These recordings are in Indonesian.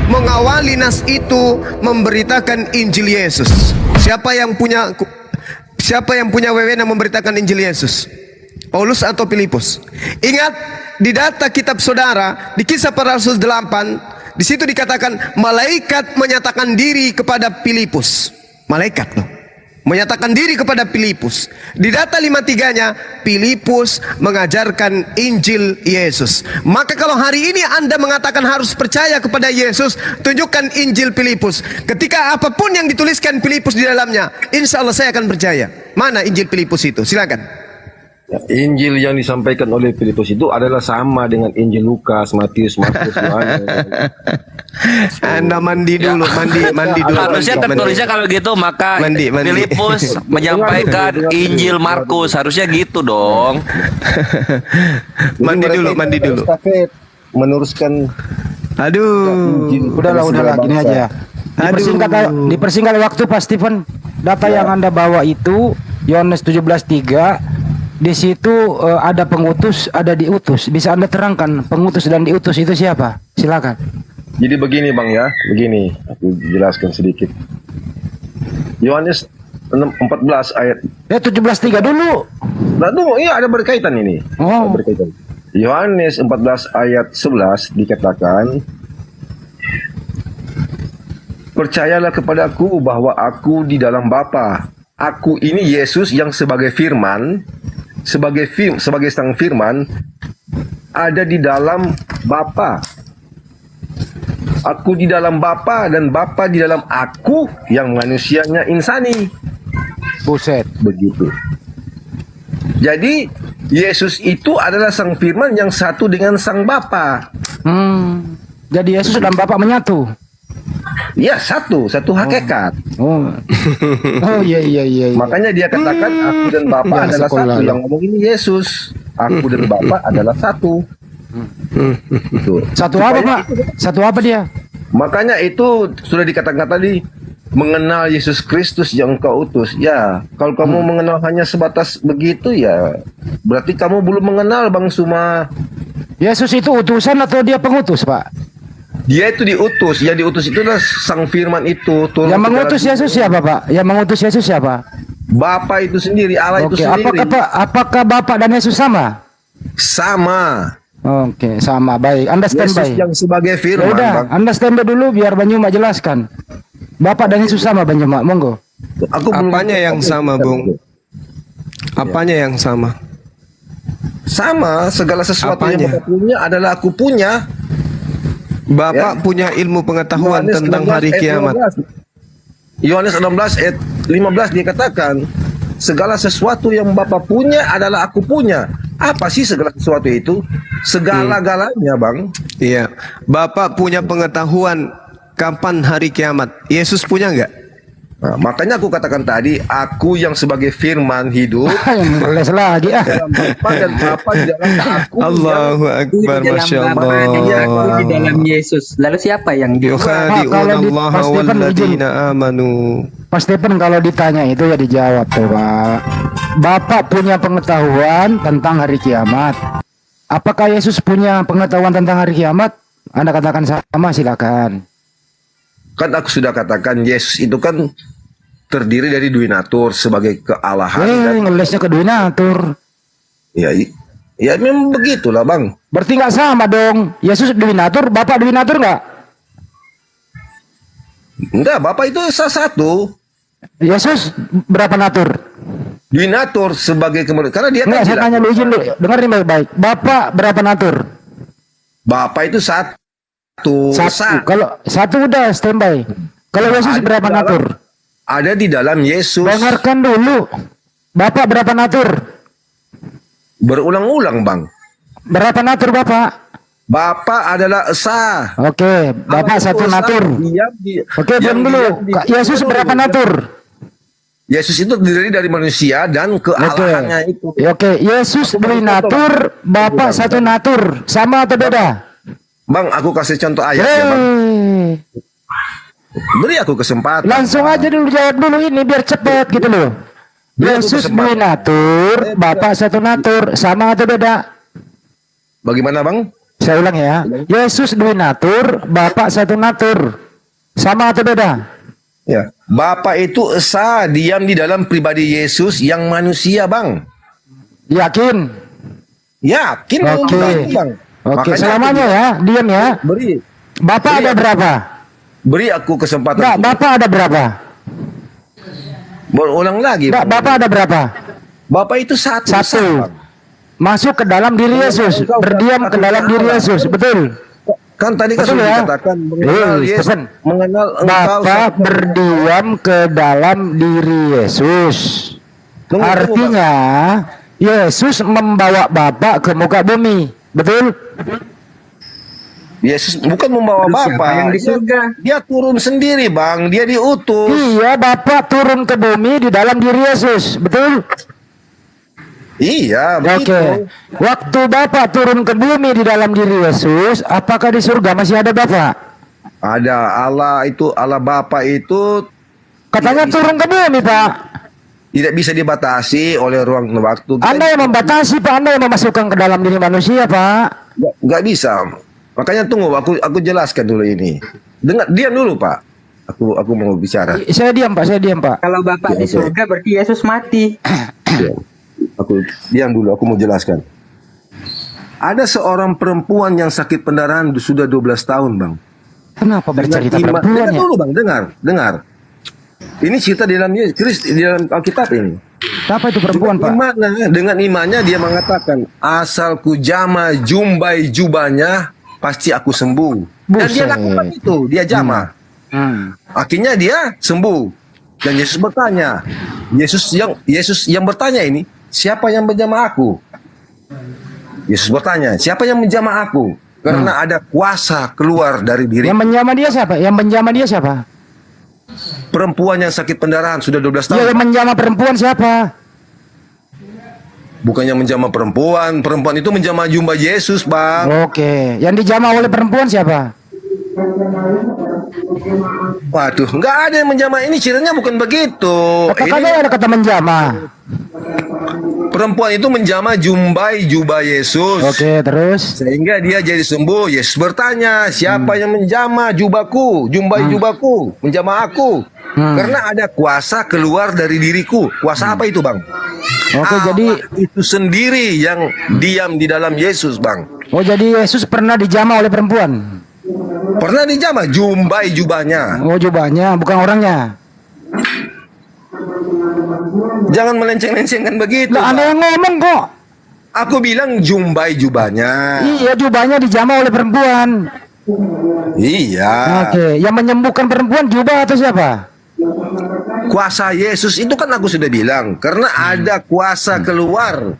mengawali nas itu memberitakan Injil Yesus. Siapa yang punya wewenang memberitakan Injil Yesus? Paulus atau Filipus? Ingat di data kitab saudara di Kisah Para Rasul 8, di situ dikatakan malaikat menyatakan diri kepada Filipus. Malaikat loh, menyatakan diri kepada Filipus. Di data 53-nya Filipus mengajarkan Injil Yesus. Maka kalau hari ini Anda mengatakan harus percaya kepada Yesus, tunjukkan Injil Filipus. Ketika apapun yang dituliskan Filipus di dalamnya, insya Allah saya akan percaya. Mana Injil Filipus itu? Silakan. Ya, Injil yang disampaikan oleh Filipus itu adalah sama dengan Injil Lukas, Matius, Markus, Yohanes. Anda mandi dulu, mandi dulu. Harusnya tertulisnya kalau gitu, maka Filipus menyampaikan Injil Markus, harusnya gitu dong. Mandi dulu. Meneruskan. Aduh, udahlah gini aja. Dipersingkat waktu Pak Stephen. Data yang Anda bawa itu Yohanes 17:3. Di situ ada pengutus, ada diutus. Bisa Anda terangkan pengutus dan diutus itu siapa? Silakan. Jadi begini Bang ya, begini. Aku jelaskan sedikit. Yohanes 14 ayat. 17:3 dulu. Nah, tunggu, iya ada berkaitan ini. Oh. Berkaitan. Yohanes 14 ayat 11 dikatakan, percayalah kepadaku bahwa aku di dalam Bapa. Aku ini Yesus yang sebagai firman, sebagai sang firman ada di dalam Bapa. Aku di dalam Bapa dan Bapa di dalam aku yang manusianya insani. Buset. Begitu. Jadi Yesus itu adalah sang firman yang satu dengan sang Bapa. Jadi Yesus dan Bapa menyatu. Ya, satu hakikat. Oh iya. Makanya dia katakan aku dan Bapa adalah satu. Yang ngomong ini Yesus. Aku dan Bapa adalah satu. Itu. Satu apa Pak? Satu apa dia? Makanya itu sudah dikatakan tadi, mengenal Yesus Kristus yang kau utus. Ya, kalau kamu mengenal hanya sebatas begitu ya, berarti kamu belum mengenal Bang Suma. Yesus itu utusan atau dia pengutus Pak? Dia itu diutus. Yang diutus itu adalah sang firman itu. Yang mengutus Yesus siapa Pak? Yang mengutus Yesus siapa? Bapa itu sendiri, Allah itu sendiri. Apakah Bapa dan Yesus sama? Sama. Oke, sama. Baik, Anda standby. Yesus yang sebagai firman. Udah, Anda standby dulu biar Banyuma jelaskan. Bapak dan Yesus sama Banyuma, monggo. Apanya yang sama, Bung? Apanya yang sama? Sama, segala sesuatu yang Bapak punya adalah aku punya. Bapak punya ilmu pengetahuan tentang hari kiamat. Yohanes 16 ayat 15 dia katakan, segala sesuatu yang Bapak punya adalah aku punya. Apa sih segala sesuatu itu? Segala-galanya, Bang. Iya. Bapak punya pengetahuan kapan hari kiamat. Yesus punya enggak? Nah, makanya aku katakan tadi, aku yang sebagai firman hidup. Les lagi Bapa dan Bapa di dalam aku. Allahu Akbar, Masya Allah. Aku di dalam Yesus. Lalu siapa yang di Allah walladzina amanu. Pak Stephen kalau ditanya itu ya dijawab tuh Pak. Bapak punya pengetahuan tentang hari kiamat. Apakah Yesus punya pengetahuan tentang hari kiamat? Anda katakan sama, silakan. Kan aku sudah katakan Yesus itu kan terdiri dari duinatur sebagai kealahan. Ngelesnya ke duinatur. Ya memang begitulah Bang. Berarti nggak sama dong. Yesus duinatur, Bapak duinatur nggak? Enggak, Bapak itu satu. Yesus berapa natur? Duinatur sebagai karena dia nggak, saya tanya lu izin lu. Dengerin baik-baik. Bapak berapa natur? Bapak itu satu. Kalau satu udah standby. Kalau Yesus berapa natur? Ada di dalam Yesus. Dengarkan dulu. Bapak berapa natur? Berulang-ulang Bang. Berapa natur Bapak? Bapak adalah esa. Oke, Bapak satu natur. Oke, belum dulu. Yesus berapa natur? Yesus itu terdiri dari manusia dan kealahannya itu. Oke, Yesus beri natur, Bapak satu natur. Sama atau beda? Bang, aku kasih contoh ayat ya Bang. Beri aku kesempatan. Langsung aja dulu jawab dulu ini biar cepet gitu loh. Yesus beri natur, Bapak satu natur. Sama atau beda? Bagaimana Bang? Saya ulang ya. Yesus dua natur, Bapa satu natur. Sama atau beda? Ya, Bapa itu esa diam di dalam pribadi Yesus yang manusia, Bang. Yakin? Yakin Oke. Bang. Oke, Makanya selamanya aku ya, diam ya. beri Bapak ada berapa? beri aku kesempatan. Enggak, Bapak ada berapa? Berulang lagi. Enggak, Bang. Bapak ada berapa? Bapak itu satu. Satu. Bang. Masuk ke dalam diri Yesus, berdiam ke dalam diri Yesus, betul? Kan tadi kan Betul sudah ya? dikatakan mengenal Yesus, Stephen. mengenal engkau. Bapak berdiam ke dalam diri Yesus. Tunggu, Artinya Yesus membawa Bapak ke muka bumi, betul? Yesus bukan membawa Siapa Bapak. yang di surga? Dia turun sendiri, Bang. Dia diutus. Iya, Bapak turun ke bumi di dalam diri Yesus, betul? Iya, Oke. begitu. Waktu Bapak turun ke bumi di dalam diri Yesus, apakah di surga masih ada Bapak? Ada Allah Bapa itu Katanya turun ke bumi, Pak. tidak bisa dibatasi oleh ruang dan waktu. Anda yang membatasi, Pak. Anda yang memasukkan ke dalam diri manusia, Pak. Nggak bisa. Makanya tunggu, aku jelaskan dulu ini. Diam dulu, Pak. Aku mau bicara. Saya diam, Pak. Saya diam, Pak. Kalau Bapak Ya, di oke. surga berarti Yesus mati. Ya. Aku diam dulu, aku mau jelaskan. Ada seorang perempuan yang sakit pendarahan sudah 12 tahun, Bang. Kenapa bercerita Dengan iman- perempuan dengar ya? dulu, Bang, dengar. Ini cerita di dalam di dalam Alkitab ini. Siapa itu perempuan, Pak? Dengan imannya dia mengatakan, asalku jama jumbai jubahnya, pasti aku sembuh. Dan dia Buset. lakukan itu, dia jama. Akhirnya dia sembuh. Dan Yesus bertanya, Yesus yang bertanya ini, siapa yang menjamah aku? Yesus bertanya, siapa yang menjamah aku? Karena ada kuasa keluar dari diri. Yang menjamah dia siapa? Yang menjamah dia siapa? Perempuan yang sakit pendarahan sudah 12 Ya, tahun. yang menjamah perempuan siapa? Bukannya menjamah perempuan. Perempuan itu menjamah jumba Yesus, Bang. Oke. Yang dijamah oleh perempuan siapa? Waduh, nggak ada yang menjamah. Ini ceritanya bukan begitu. Katanya Ini ada kata menjamah. perempuan itu menjamah jumbai jubah Yesus. Oke, terus? Sehingga dia jadi sembuh. Yesus bertanya, siapa yang menjamah jubahku, jumbai jubahku, menjamah aku? Karena ada kuasa keluar dari diriku. Kuasa apa itu, Bang? Oke, jadi itu sendiri yang diam di dalam Yesus, Bang. oh jadi Yesus pernah dijamah oleh perempuan. Pernah dijamah jumbai jubahnya. Oh, jubahnya bukan orangnya. Jangan melenceng-lencengkan begitu. Lah, Anda Bang. yang ngomong kok. Aku bilang jumbai jubahnya. Iya, jubahnya dijamah oleh perempuan. Iya. Oke, yang menyembuhkan perempuan jubah atau siapa? Kuasa Yesus itu kan aku sudah bilang. Karena ada kuasa keluar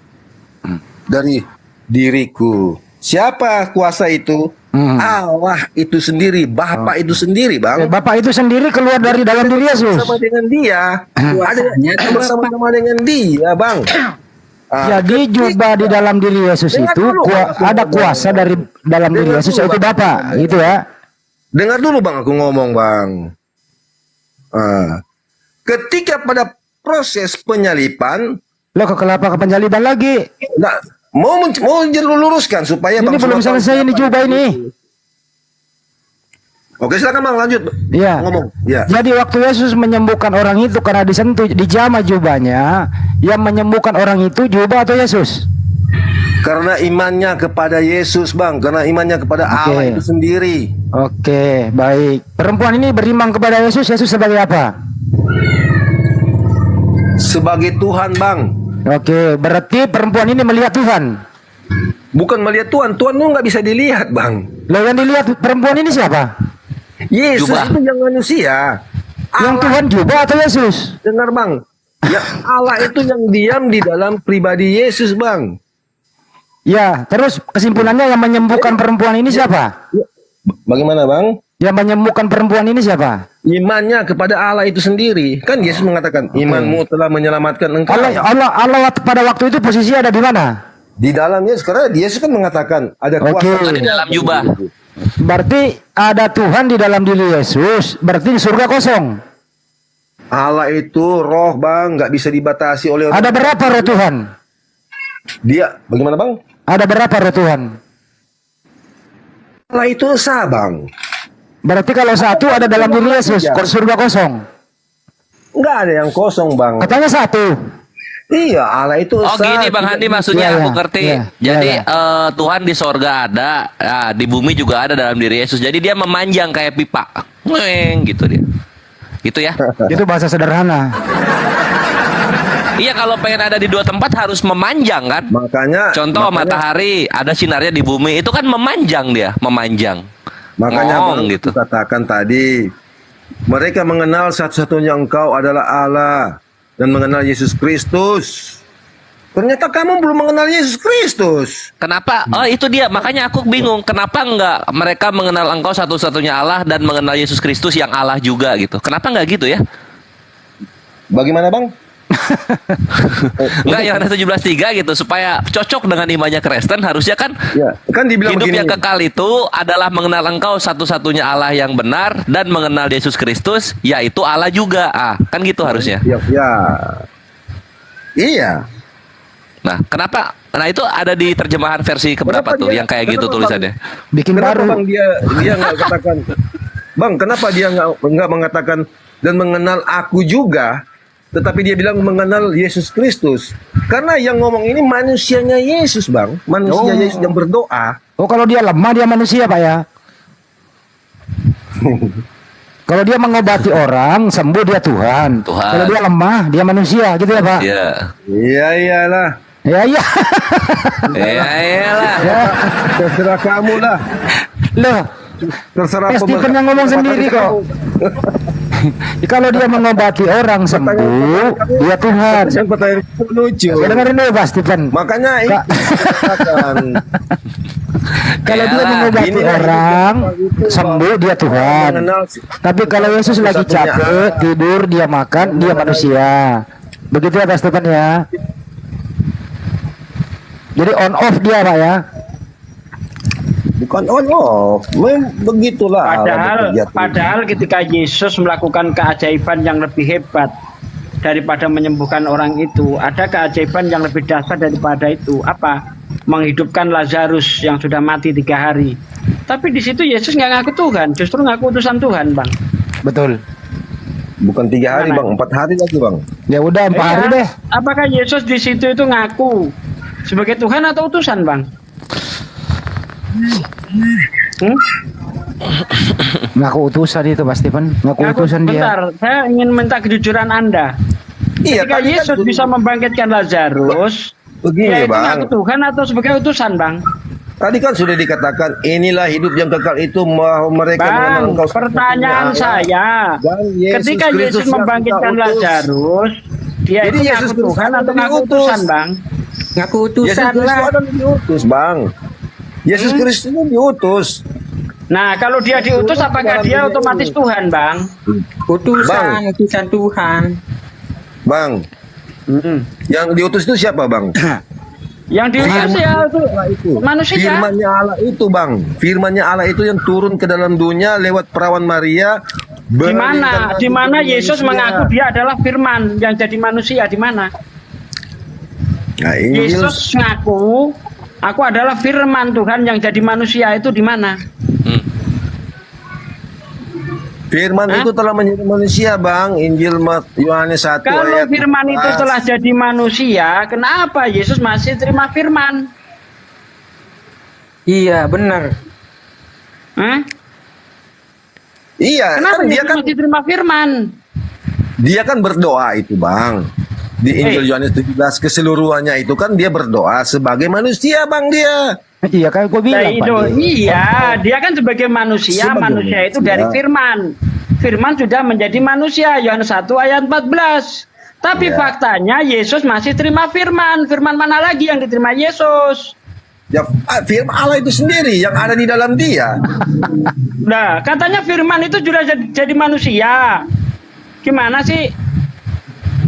dari diriku. Siapa kuasa itu? Allah itu sendiri. Bapa itu sendiri, Bang. Bapak itu sendiri keluar dari dalam diri Yesus. Sama dengan dia. Ada bersama-sama dengan dia, Bang. Jadi jubah di dalam diri Yesus Dengar itu dulu, Bang. ada kuasa dari dalam diri Dengar Yesus dulu, yaitu Bang. Bapak, gitu ya. Dengar dulu, Bang, aku ngomong, Bang. Ketika pada proses penyalipan, Lo ke kelapa ke penjaliban lagi. nah, mau luruskan supaya Ini Bang belum semua tahu selesai ini siapa jubah yang ini. Oke, silakan, Bang, lanjut. Iya. Ngomong. Ya. Jadi waktu Yesus menyembuhkan orang itu karena disentuh dijamah jubahnya, yang menyembuhkan orang itu jubah atau Yesus? Karena imannya kepada Yesus, Bang. Karena imannya kepada Oke. Allah itu sendiri. Oke, baik. Perempuan ini beriman kepada Yesus, Yesus sebagai apa? Sebagai Tuhan, Bang. Oke, berarti perempuan ini melihat Tuhan. Bukan melihat Tuhan. Tuhan itu nggak bisa dilihat, Bang. Lo yang dilihat perempuan ini siapa? Yesus Jubah. itu yang manusia. Yang Tuhan jubah atau Yesus? Dengar, Bang. Ya, Allah itu yang diam di dalam pribadi Yesus, Bang. Ya, terus kesimpulannya yang menyembuhkan perempuan ini siapa? Bagaimana, Bang? Yang menyembuhkan perempuan ini siapa? Imannya kepada Allah itu sendiri. Kan Yesus mengatakan, imanmu telah menyelamatkan engkau. Allah pada waktu itu posisi ada di mana? Di dalamnya, sekarang Yesus kan mengatakan, ada kuasa. Oke. Di dalam jubah. Berarti ada Tuhan di dalam diri Yesus. Berarti di surga kosong. Allah itu roh, Bang. Nggak bisa dibatasi oleh roh. Ada berapa roh Tuhan? Dia, bagaimana, Bang? Ada berapa roh Tuhan? Allah itu esa, Bang. Berarti kalau satu ada dalam diri Yesus, surga kosong. Enggak ada yang kosong, Bang. Katanya satu. Iya, Allah itu Oh esa. gini Bang Handi maksudnya Iya, aku iya. ngerti. Iya, Jadi iya, Tuhan di sorga ada, ya, di bumi juga ada dalam diri Yesus. Jadi dia memanjang kayak pipa, ngeng gitu dia. Gitu ya. Itu bahasa sederhana. Iya kalau pengen ada di dua tempat harus memanjang kan. makanya, Contoh matahari ada sinarnya di bumi itu kan memanjang dia, memanjang. Makanya Ngong Bang, gitu. katakan tadi, mereka mengenal satu-satunya Engkau adalah Allah dan mengenal Yesus Kristus. Ternyata kamu belum mengenal Yesus Kristus. Kenapa? Oh itu dia. Makanya aku bingung. Kenapa nggak mereka mengenal Engkau satu-satunya Allah dan mengenal Yesus Kristus yang Allah juga gitu? Kenapa nggak gitu ya? Bagaimana, Bang? Enggak Yohanes 17:3 gitu supaya cocok dengan imannya Kristen harusnya kan Ya, kan dibilang hidup begini. yang kekal itu adalah mengenal Engkau satu-satunya Allah yang benar dan mengenal Yesus Kristus yaitu Allah juga. Kan gitu harusnya. Ya, ya. Iya. Nah, kenapa? Nah, itu ada di terjemahan versi keberapa Kenapa tuh dia- yang kayak gitu kenapa, tulisannya? Bikin Kenapa baru. Bang dia nggak katakan, Bang, kenapa dia nggak mengatakan dan mengenal aku juga, tetapi dia bilang mengenal Yesus Kristus? Karena yang ngomong ini manusianya Yesus, Bang, manusia Yesus yang berdoa. Oh kalau dia lemah dia manusia Pak ya. Kalau dia mengobati orang sembuh dia Tuhan. Tuhan. Kalau dia lemah dia manusia gitu ya Pak. Iya. Iya iyalah, Ya iya. Iya, iyalah. Ya. terserah kamu lah, Loh, terserah Stephen yang ngomong sendiri kok. Kalau dia mengobati orang sembuh dia Tuhan. Yang pertanyaan itu lucu. Ya, dengerin dulu Pak Stephen. Makanya ini Kak. katakan, Kalau dia Iyalah, mengobati inilah orang hidup yang itu, sembuh dia Tuhan. mengenal Tapi kalau Yesus lagi satu-satunya capek tidur dia makan dia manusia. Begitu ya Pak Stephen ya. Jadi on off dia Pak ya. bukan on off, begitulah. Padahal ketika Yesus melakukan keajaiban yang lebih hebat daripada menyembuhkan orang itu, ada keajaiban yang lebih dahsyat daripada itu. Apa? Menghidupkan Lazarus yang sudah mati 3 hari. Tapi di situ Yesus nggak ngaku Tuhan, justru ngaku utusan Tuhan, Bang. Betul. Bukan 3 hari, Mana? Bang, 4 hari lagi, Bang. Ya udah 4 hari Iya. deh. Apakah Yesus di situ itu ngaku sebagai Tuhan atau utusan, Bang? Ngaku utusan itu Pak Stephen. Ngaku utusan dia. Bentar, saya ingin minta kejujuran Anda. Iya, Ketika tadi kan Yesus sudah- bisa membangkitkan Lazarus, Begini, dia itu Bang. ngaku Tuhan atau sebagai utusan, Bang? Tadi kan sudah dikatakan inilah hidup yang kekal itu bahwa mereka mengenal Bang, Engkau pertanyaan satu-satunya saya, Allah dan Yesus ketika Kristus Yesus yang membangkitkan Engkau utus. Lazarus, dia Jadi itu Yesus ngaku Kristus Tuhan atau adalah ngaku diutus. utusan, Bang? Ngaku Yesus utusan Kristus lah. adalah diutus, Bang. Yesus Kristus itu diutus. Nah, kalau dia diutus, apakah dia otomatis Tuhan, Bang? Utusan, utusan Tuhan. Bang, yang diutus itu siapa, Bang? Yang diutus ya itu Itu. manusia. Firman-Nya Allah itu, Bang. Firman-Nya Allah itu yang turun ke dalam dunia lewat perawan Maria. Di mana? Di mana Yesus mengaku dia adalah Firman yang jadi manusia? Di mana? Nah, Injil, Yesus ngaku, aku adalah Firman Tuhan yang jadi manusia, itu di mana? Firman Hah? itu telah menjadi manusia, Bang. Injil Yohanes 1 Kalau ayat Firman itu 14. telah jadi manusia, kenapa Yesus masih terima Firman? Iya, benar. Hah? Iya, Kenapa kan dia Yesus kan masih terima Firman? dia kan berdoa itu, Bang. Di Injil Yohanes 17 keseluruhannya itu kan dia berdoa sebagai manusia, Bang, dia. Iya kayak gue Nah, bilang itu, Pak. iya, dia kan sebagai manusia, Sebagai manusia itu manusia. dari Firman. Firman sudah menjadi manusia, Yohanes 1 ayat 14. Tapi Iya. faktanya Yesus masih terima Firman. Firman mana lagi yang diterima Yesus? Ya, firman Allah itu sendiri yang ada di dalam dia. Nah, katanya Firman itu sudah jadi manusia. Gimana sih?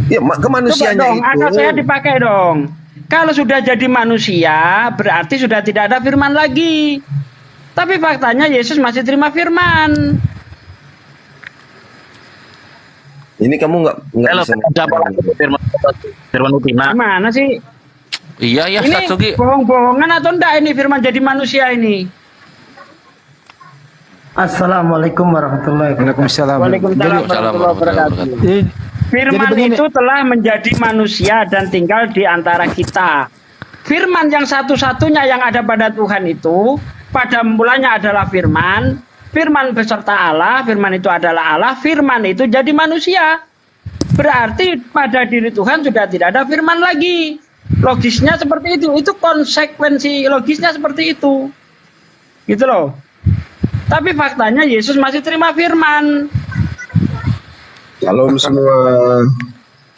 Ya, Coba kemanusiaannya dong, itu. akal saya dipakai dong. Kalau sudah jadi manusia, berarti sudah tidak ada Firman lagi. Tapi faktanya Yesus masih terima Firman. Ini kamu nggak bisa. Firman Utina. Gimana sih? Iya ya Ini Satsuki. bohong-bohongan atau enggak ini Firman jadi manusia ini? Assalamualaikum warahmatullahi wabarakatuh. Waalaikumsalam. Waalaikumsalam warahmatullahi wabarakatuh. Firman Jadi begini. itu telah menjadi manusia dan tinggal di antara kita. Firman yang satu-satunya yang ada pada Tuhan itu, pada mulanya adalah firman, firman beserta Allah, firman itu adalah Allah, firman itu jadi manusia. Berarti pada diri Tuhan sudah tidak ada firman lagi. Logisnya seperti itu konsekuensi logisnya seperti itu. Gitu loh. Tapi faktanya Yesus masih terima firman. Shalom semua.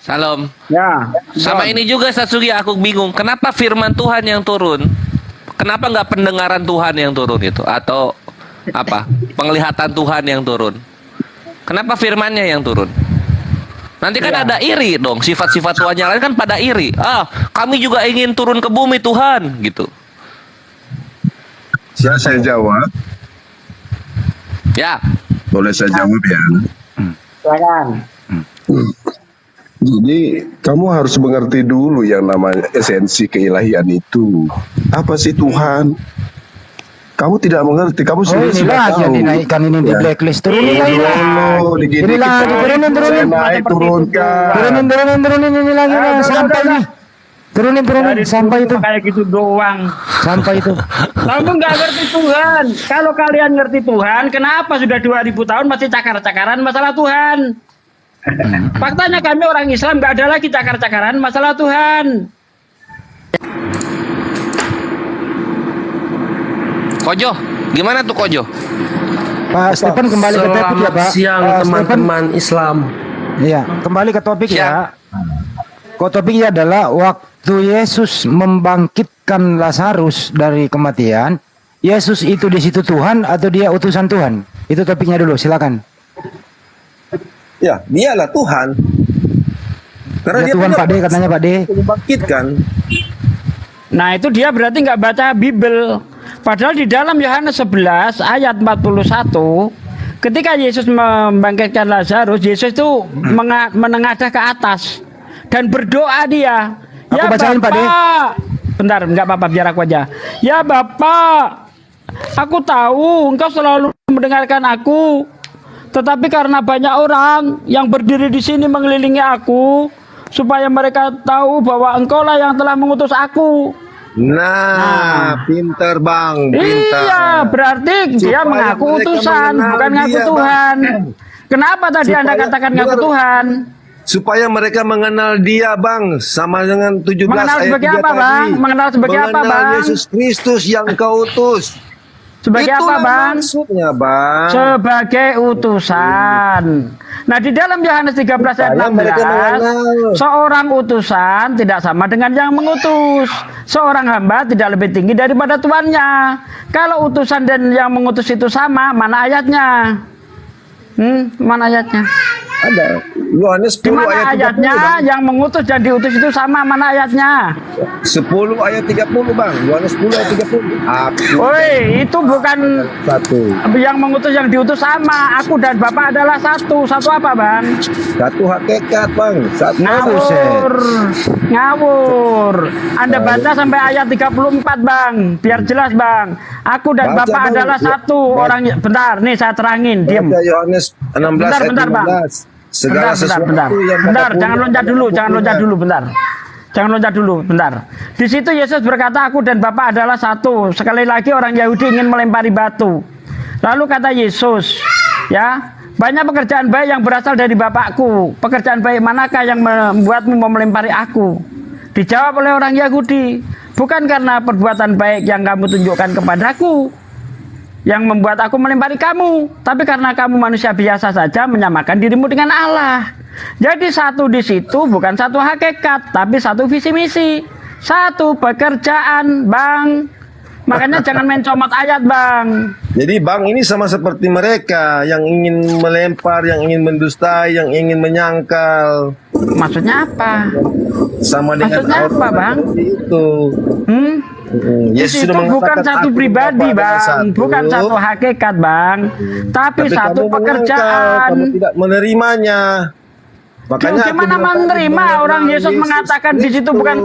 Salam. Ya. Sama ini juga Satsugi aku bingung. Kenapa firman Tuhan yang turun? Kenapa nggak pendengaran Tuhan yang turun itu? Atau apa? Penglihatan Tuhan yang turun? Kenapa firmannya yang turun? Nanti kan ada iri dong. Sifat-sifat Tuhan yang lain kan pada iri. Kami juga ingin turun ke bumi Tuhan. Gitu. Saya jawab. Ya. Boleh saya jawab ya? Silakan. Jadi kamu harus mengerti dulu yang namanya esensi keilahian itu. Apa sih Tuhan? Kamu tidak mengerti, kamu sendiri ini sudah lagi tahu. yang dinaikkan ini di Ya. blacklist. Turunin Ini lagi. dulu, dikit-dikit Ini lagi, dulu. turunin. Saya naik turunkan. Turunin ini lagi. Sampai nih. Turunin Dari sampai dulu itu. kayak gitu doang. Sampai itu. Kamu nggak ngerti Tuhan. Kalau kalian ngerti Tuhan, kenapa sudah 2000 tahun masih cakar-cakaran masalah Tuhan? Faktanya kami orang Islam nggak ada lagi cakar-cakaran masalah Tuhan. Kojo, gimana tuh Kojo? Pak Stephen kembali ke topik ya, Pak. Siang Pak teman-teman Islam. Iya, kembali ke topik Siap. ya. Topiknya adalah waktu Yesus membangkitkan Lazarus dari kematian, Yesus itu di situ Tuhan atau dia utusan Tuhan? Itu topiknya dulu, silakan. Ya, dialah Tuhan. Karena Ya dia Tuhan punya Pak D katanya Pak D. membangkitkan. Nah itu dia berarti nggak baca Bible. Padahal di dalam Yohanes 11 ayat 41, ketika Yesus membangkitkan Lazarus, Yesus itu menengadah ke atas dan berdoa dia. Aku bacain, Pak D. Bentar, nggak apa-apa, biar aku aja. Ya Bapak, aku tahu Engkau selalu mendengarkan aku, tetapi karena banyak orang yang berdiri di sini mengelilingi aku, supaya mereka tahu bahwa Engkau lah yang telah mengutus aku. Pintar Bang, pintar. Iya, berarti dia Supaya mengaku mereka utusan, mengenal bukan ngaku dia, Bang. Tuhan. Kenapa tadi Anda Supaya- katakan ngaku benar. Tuhan? Supaya mereka mengenal dia Bang, sama dengan 17 Mengenal ayat sebagai 3 apa, tadi. Bang? Mengenal sebagai apa, Mengenal Bang? Yesus Kristus yang kau utus. Sebagai Itulah apa, Bang? maksudnya, Bang. Sebagai utusan. Nah, di dalam Yohanes 13 ayat Supaya mereka 16, mengenal. seorang utusan tidak sama dengan yang mengutus. Seorang hamba tidak lebih tinggi daripada tuannya. Kalau utusan dan yang mengutus itu sama, mana ayatnya? Mana ayatnya? Ada. Yohanes 10 Di mana ayat 30, ayatnya Bang. yang mengutus dan diutus itu sama? Mana ayatnya? 10 ayat 30, Bang. Yohanes 10 ayat 30. Aku Woi, itu bukan satu. yang mengutus yang diutus sama. Aku dan Bapak adalah satu. Satu apa, Bang? Satu hakikat, Bang. Satu. Ngawur. Ngawur. Anda baca sampai ayat 34, Bang. Biar jelas, Bang. Aku dan Baca, Bapak Bang. adalah satu. Baca. Orang bentar, nih saya terangin, diam. Baca Yohanes 16 Bentar, ayat bentar, Bang. 15. Segala sesuatu bentar. yang Bentar, kata jangan punya, loncat dulu, kata jangan punya. loncat dulu, bentar. Jangan loncat dulu, bentar. Di situ Yesus berkata, aku dan Bapa adalah satu. Sekali lagi orang Yahudi ingin melempari batu. Lalu kata Yesus, ya, banyak pekerjaan baik yang berasal dari Bapakku. Pekerjaan baik manakah yang membuatmu mau melempari aku? Dijawab oleh orang Yahudi, bukan karena perbuatan baik yang kamu tunjukkan kepadaku yang membuat aku melempari kamu, tapi karena kamu manusia biasa saja menyamakan dirimu dengan Allah. Jadi satu di situ bukan satu hakikat, tapi satu visi misi, satu pekerjaan, Bang. Makanya jangan main comot ayat, Bang. Jadi Bang ini sama seperti mereka yang ingin melempar, yang ingin mendustai, yang ingin menyangkal. Maksudnya apa? Sama dengan Maksudnya apa, Bang? Itu. Yesus itu bukan satu "Aku pribadi, dan Bapa adalah Bang. satu." Bukan satu hakikat, Bang. Tapi satu kamu menangkal, pekerjaan. kamu tidak menerimanya. Makanya aku Gimana bilang tadi, menerima? Orang mengenal Yesus mengatakan di situ bukan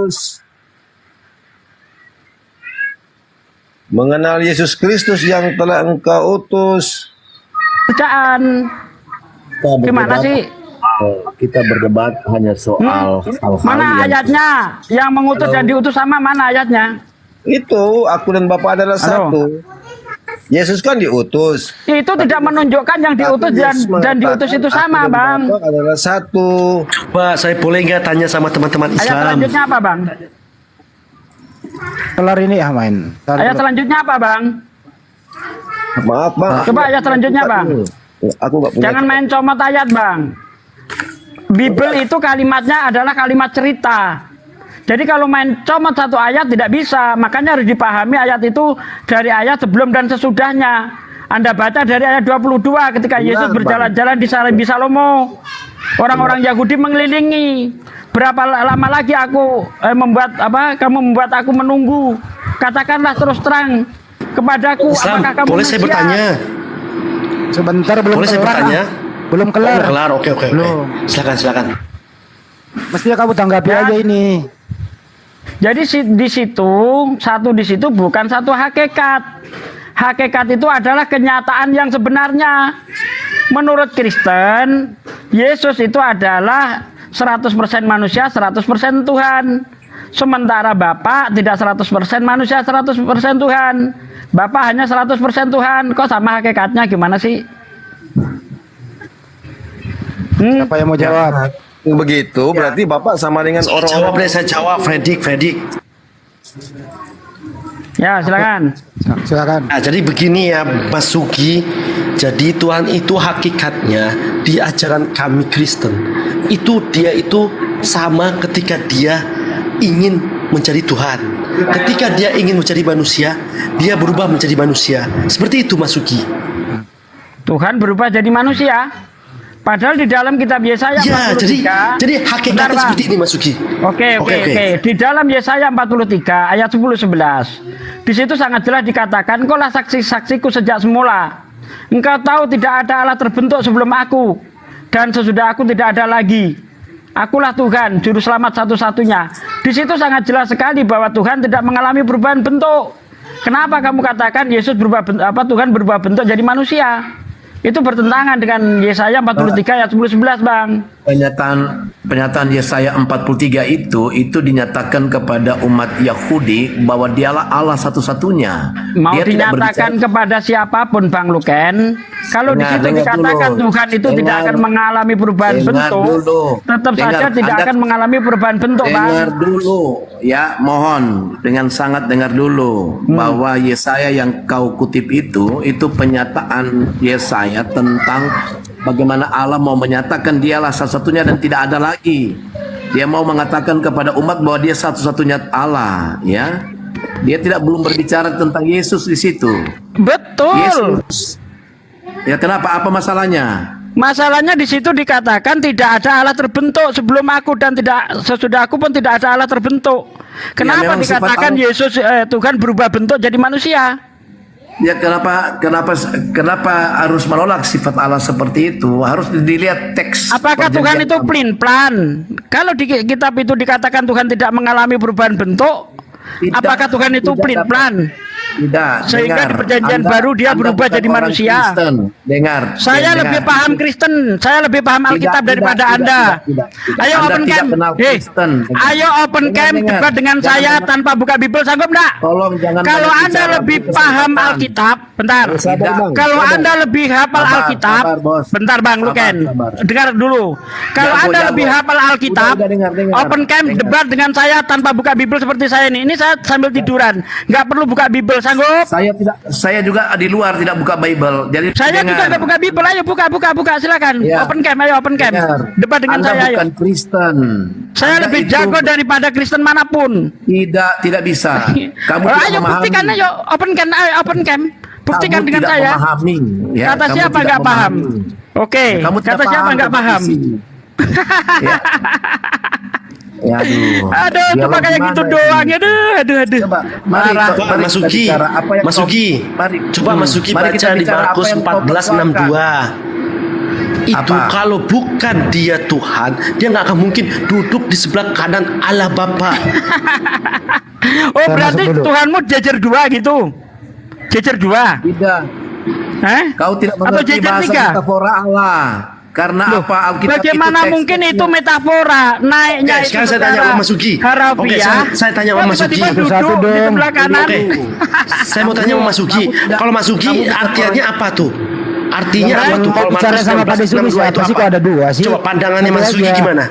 mengenal Yesus Kristus yang telah engkau utus. bacaan. Gimana sih? Kita berdebat hanya soal hal-hal Mana ayatnya? Yang mengutus dan diutus sama mana ayatnya? Itu aku dan Bapa adalah satu. Yesus kan diutus. Itu tidak menunjukkan yang diutus dan diutus itu sama, Bang. Bapa adalah satu. Coba saya boleh nggak tanya sama teman-teman Ayat Islam? selanjutnya apa, Bang? Kelar ini ya main. Ayat selanjutnya apa, Bang? Maaf, Bang. Coba ayat selanjutnya, Bang. Aku nggak punya. Jangan main comot ayat, Bang. Bible itu kalimatnya adalah kalimat cerita. Jadi kalau main comot satu ayat tidak bisa. Makanya harus dipahami ayat itu dari ayat sebelum dan sesudahnya. Anda baca dari ayat 22 ketika Yesus berjalan-jalan di Salembi Salomo. Orang-orang Yahudi mengelilingi. Berapa lama lagi kamu membuat aku menunggu. Katakanlah terus terang kepadaku, Islam, apakah kamu boleh saya manusia? bertanya? Sebentar belum Boleh saya kelar. bertanya? Belum kelar. Belum kelar, oke. Belum. Silakan. Mestinya kamu tanggapi aja ini. Jadi di situ bukan satu hakikat. Hakikat itu adalah kenyataan yang sebenarnya. Menurut Kristen, Yesus itu adalah 100% manusia, 100% Tuhan. Sementara Bapa tidak 100% manusia, 100% Tuhan. Bapa hanya 100% Tuhan. Kok sama hakikatnya gimana sih? Siapa yang mau jawab? Begitu, berarti Bapak sama dengan orang-orang. Saya jawab, Fredrik. Ya, silakan. Silakan. Nah, jadi begini ya, Mas Sugi. Jadi Tuhan itu hakikatnya di ajaran kami Kristen. Dia itu sama ketika dia ingin menjadi Tuhan. Ketika dia ingin menjadi manusia, dia berubah menjadi manusia. Seperti itu, Mas Sugi. Tuhan berubah jadi manusia. Padahal di dalam kitab Yesaya Ya, 43. jadi hakikatnya seperti ini, Mas Sugi. Oke. Di dalam Yesaya 43 ayat 10-11. Di situ sangat jelas dikatakan, "Engkaulah saksi-saksiku sejak semula. Engkau tahu tidak ada Allah terbentuk sebelum aku, dan sesudah aku tidak ada lagi. Akulah Tuhan, juru selamat satu-satunya." Di situ sangat jelas sekali bahwa Tuhan tidak mengalami perubahan bentuk. Kenapa kamu katakan Tuhan berubah bentuk jadi manusia? Itu bertentangan dengan Yesaya 43 ayat 10-11, Bang. Pernyataan Yesaya 43 itu dinyatakan kepada umat Yahudi bahwa dialah Allah satu-satunya. Mau Dia dinyatakan kepada siapapun, Bang Luken. Kalau di situ dikatakan dulu. Tuhan itu tidak akan mengalami perubahan bentuk, tetap saja tidak akan mengalami perubahan bentuk, Bang. Dengar dulu, ya, mohon dengan sangat dengar dulu bahwa Yesaya yang kau kutip itu penyataan Yesaya tentang bagaimana Allah mau menyatakan dialah satu-satunya dan tidak ada lagi. Dia mau mengatakan kepada umat bahwa dia satu-satunya Allah, ya. Dia belum berbicara tentang Yesus di situ. Betul. Yesus. Ya, kenapa? Apa masalahnya? Masalahnya di situ dikatakan tidak ada Allah terbentuk sebelum aku dan tidak sesudah aku pun tidak ada Allah terbentuk. Kenapa memang dikatakan sifat Yesus Tuhan berubah bentuk jadi manusia? Ya, kenapa harus menolak sifat Allah seperti itu? Harus dilihat teks. Apakah Tuhan itu plain plan? Kalau di kitab itu dikatakan Tuhan tidak mengalami perubahan bentuk, apakah Tuhan itu plain plan? Tidak. Sehingga Dengar. di perjanjian baru dia berubah bukan jadi orang manusia. Kristen. Dengar. Saya lebih paham Kristen, saya lebih paham Alkitab daripada Anda. Ayo Anda open tidak cam. kenal Kristen. Ayo open cam debat dengan saya tanpa buka Bible, sanggup enggak? Tolong jangan Kalau banyak Anda bicara, lebih Bos. paham Alkitab, bentar. Tidak. Kalau Anda lebih hafal Sabar, Alkitab, sabar, Bos. bentar Bang Luken. Sabar. Dengar dulu. Kalau Jago, Anda jago. lebih hafal Alkitab, Udah, dengar. open cam Dengar. debat dengan saya tanpa buka Bible seperti saya ini. Ini saya sambil tiduran, nggak perlu buka Bible, sanggup? Saya juga di luar tidak buka Bible. Jadi Saya juga nggak buka Bible. Ayo buka, silakan. Ya. Open cam, ayo open cam. Dengar. Debat dengan Anda saya, ayo. bukan Kristen. Saya Anda lebih itu jago daripada Kristen manapun. tidak bisa. Kamu Oh, tidak ayo memahami. buktikan, ayo open cam, ayo open cam. Buktikan Kamu dengan tidak saya. memahami, ya. Kata Kamu siapa tidak nggak paham? memahami. Oke. Kamu tidak Kata siapa nggak paham? kompetisi. Ya, Aduh, cuma dialog kayak gimana gitu itu? doang. Aduh. Coba, mari, Marah. Coba mari Mas kita Sugi, bicara apa yang Mas kau- Sugi, mari. coba Mas Sugi Mari baca kita di bicara Markus apa yang kau 14:62. Itu Apa? kalau bukan dia Tuhan, dia nggak akan mungkin duduk di sebelah kanan Allah Bapa. Oh, Saya berarti masuk dulu. Tuhanmu jejer dua gitu. Jejer dua. Tidak. Kau tidak Atau mengerti jajar bahasa 3? metafora Allah. Karena apa Alkitab Bagaimana itu mungkin itu metafora? Naiknya Oke, itu sekarang saya tanya sama Mas Sugi. harafiah. Oke, saya tanya sama Kok Mas Sugi. tiba-tiba duduk Satu-satu di dong. sebelah kanan. Oke, saya mau tanya sama Mas Sugi. Kalau Mas Sugi artinya apa tuh? Artinya apa tuh? Kalau bicara Markus sama Pak Desugi 16:62 siapa sih, kok ada dua sih? Coba pandangannya Mas Satu Sugi aja. gimana?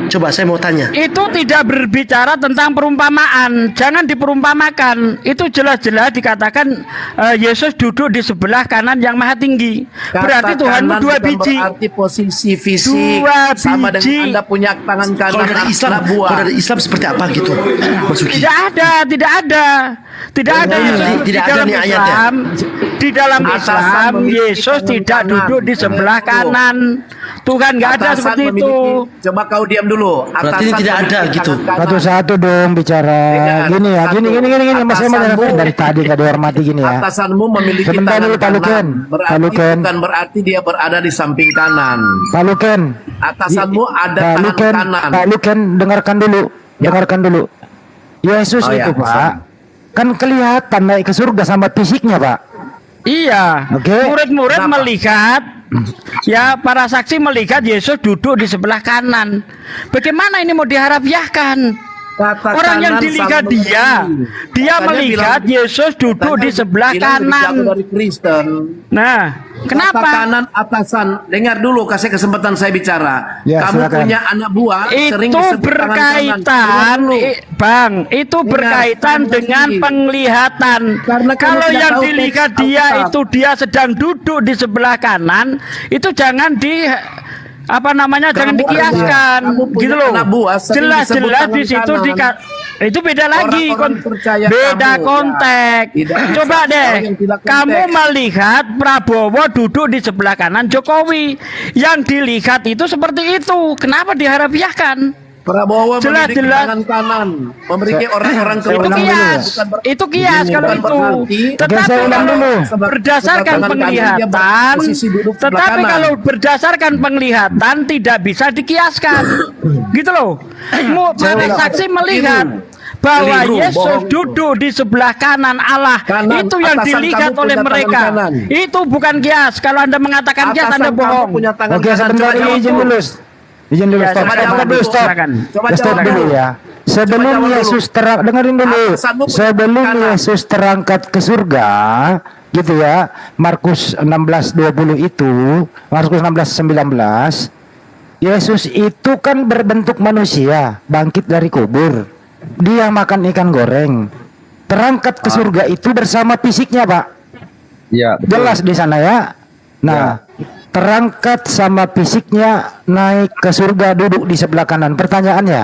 Coba saya mau tanya. Itu tidak berbicara tentang perumpamaan. Jangan diperumpamakan. Itu jelas-jelas dikatakan Yesus duduk di sebelah kanan yang maha tinggi. Berarti Tuhanmu dua biji. Berarti posisi fisik Dua sama biji. dengan Anda punya tangan kanan. Kalau dari Islam, anak buah. kalau dari Islam seperti apa gitu, Mas Sugi? Tidak ada. Tidak ada Yesus tidak di ada dalam nih ayatnya. Islam. Di dalam Atasan Islam memiliki Yesus tangan tidak kanan. duduk di sebelah kanan. Tuhan nggak ada Atasan seperti itu. memiliki- Coba kau diam dulu. Berarti ini tidak ada memiliki gitu. tangan kanan. Satu-satu dong bicara. Dengan Gini ya, satu. gini. Mas saya mau Atasanmu- dari tadi nggak dihormati gini ya. Atasanmu memiliki Sebentar tangan dulu, Pak Luken. kanan. Pak Berarti Luken. bukan berarti dia berada di samping kanan. Pak Luken. Atasanmu ada Pak tangan Luken, kanan. Pak Luken, dengarkan dulu. Dengarkan dulu. Yesus Oh, ya, itu, Pak, kan kelihatan naik ke surga sama fisiknya, Pak. Iya. Oke. Murid-murid Kenapa? melihat, ya para saksi melihat Yesus duduk di sebelah kanan. Bagaimana ini mau diharafiahkan? Kata Orang yang kanan dilihat sama dia kiri. Katanya melihat bilang- Yesus duduk katanya di sebelah bilang lebih kanan. jago dari Kristen. Nah, Kata kenapa? kanan atasan. Dengar dulu, kasih kesempatan saya bicara. Ya, Kamu silakan. punya anak buah sering Itu disebut tangan kanan. berkaitan, Dengar dulu. Bang, itu Dengar, berkaitan kamu dengan ngerti. penglihatan. Karena kamu Kalau tidak yang tahu dilihat teks dia Alkitab. itu dia sedang duduk di sebelah kanan, itu jangan jangan dikiaskan, kamu punya gitu loh. anak buah sering disebut Jelas-jelas tangan di situ kanan. itu beda lagi, Orang-orang percaya beda kamu, konteks. ya. Tidak bisa. Coba deh, Orang yang tidak kamu konteks. melihat Prabowo duduk di sebelah kanan Jokowi, yang dilihat itu seperti itu. Kenapa diharafiahkan? Prabowo memiliki Jelas-jelas. tangan kanan, memiliki orang-orang Saya Itu ulang dulu. kias, itu kias kalau bukan itu. berarti- Tetapi Oke, saya ulang kalau dulu. berdasarkan Tangan kanan dia penglihatan, posisi duduk sebelah tetapi kanan. kalau berdasarkan penglihatan tidak bisa dikiaskan, gitu loh. Para saksi melihat bahwa Keliru, Yesus bohong. duduk di sebelah kanan Allah. Kanan, Itu yang atasan dilihat kamu oleh punya tangan mereka. kanan. Itu bukan kias. Kalau Anda mengatakan kias, Atasan Anda kamu bohong. punya tangan Oke, kanan. sebentar Coba ini jawab izin dulu. dulu. Izin dulu, Ya, stop. coba jawab Stop dulu. dulu, stop. Silakan. Coba Stop jawab dulu dulu. ya. Sebelum jawab dulu. Yesus dengerin dulu. Atasanmu punya Sebelum kanan. Yesus terangkat ke surga, gitu ya. Markus 16:20 itu, Markus 16:19. Yesus itu kan berbentuk manusia, bangkit dari kubur. Dia makan ikan goreng. Terangkat ke surga itu bersama fisiknya, Pak. Ya, Jelas di sana ya. Nah, terangkat sama fisiknya naik ke surga, duduk di sebelah kanan. Pertanyaannya,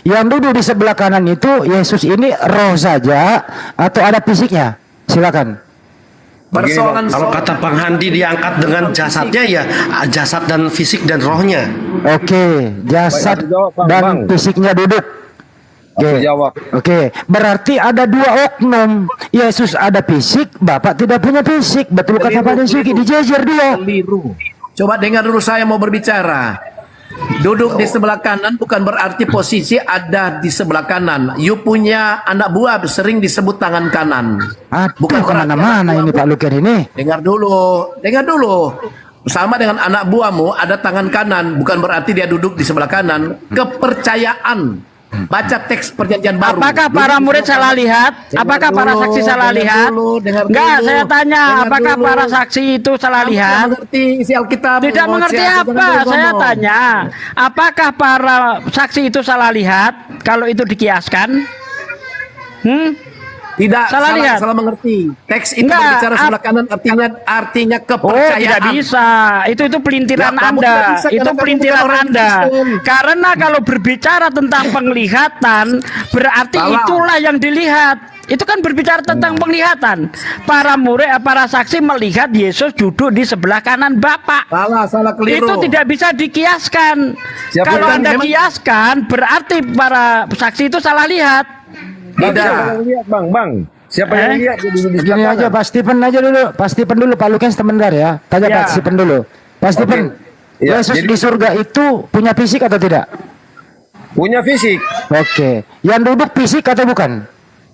yang duduk di sebelah kanan itu Yesus ini roh saja atau ada fisiknya? Silakan. Persoalan Kalau kata Bang Handi diangkat dengan jasadnya ya jasad dan fisik dan rohnya. Oke, jasad Baik, aku jawab, Bang. dan Bang. fisiknya duduk. Aku Oke. jawab. Oke, berarti ada dua oknum. Yesus ada fisik, Bapak tidak punya fisik. Betul kata Keliru, Pak Desuki, keliru. dijejer dia. keliru. Coba dengar dulu, saya mau berbicara. Duduk di sebelah kanan bukan berarti posisi ada di sebelah kanan. You punya anak buah sering disebut tangan kanan. Aduh, Bukan berarti kemana-mana anak ini Pak Luken ini. Dengar dulu, dengar dulu. Sama dengan anak buahmu ada tangan kanan, bukan berarti dia duduk di sebelah kanan. Kepercayaan. Baca teks perjanjian baru. Apakah Duduk para di murid sebelah salah kanan. lihat? Dengar Apakah para dulu, saksi salah dengar lihat? dulu, dengar Enggak, dulu, saya tanya, dengar apakah dulu. para saksi itu salah Kamu lihat? tidak mengerti isi Alkitab. Tidak Oh, mengerti jangan apa? banyak Saya ngomong. tanya, apakah para saksi itu salah lihat kalau itu dikiaskan? Tidak, Salah lihat. salah mengerti. Teks itu Enggak, berbicara sebelah kanan artinya Oh, kepercayaan. tidak bisa. Itu pelintiran Ya, kamu Anda. tidak bisa Itu karena kamu pelintiran bukan orang Anda. Kristen. Karena kalau berbicara tentang penglihatan, berarti Salah. itulah yang dilihat. Itu kan berbicara tentang penglihatan. Para murid, para saksi melihat Yesus duduk di sebelah kanan Bapak. Salah keliru. Itu tidak bisa dikiaskan. Siapa Kalau yang Anda memang- kiaskan, berarti para saksi itu salah lihat. Tidak. Siapa yang lihat, Bang? Siapa yang lihat di sebelah Gini kanan? aja, Pak Stephen aja dulu. Pak Stephen dulu, Pak Luken sebentar ya. Tanya Ya. Pak Stephen dulu. Pak Stephen, Ya, Yesus jadi- di surga itu punya fisik atau tidak? Punya fisik. Oke. Yang duduk fisik atau bukan?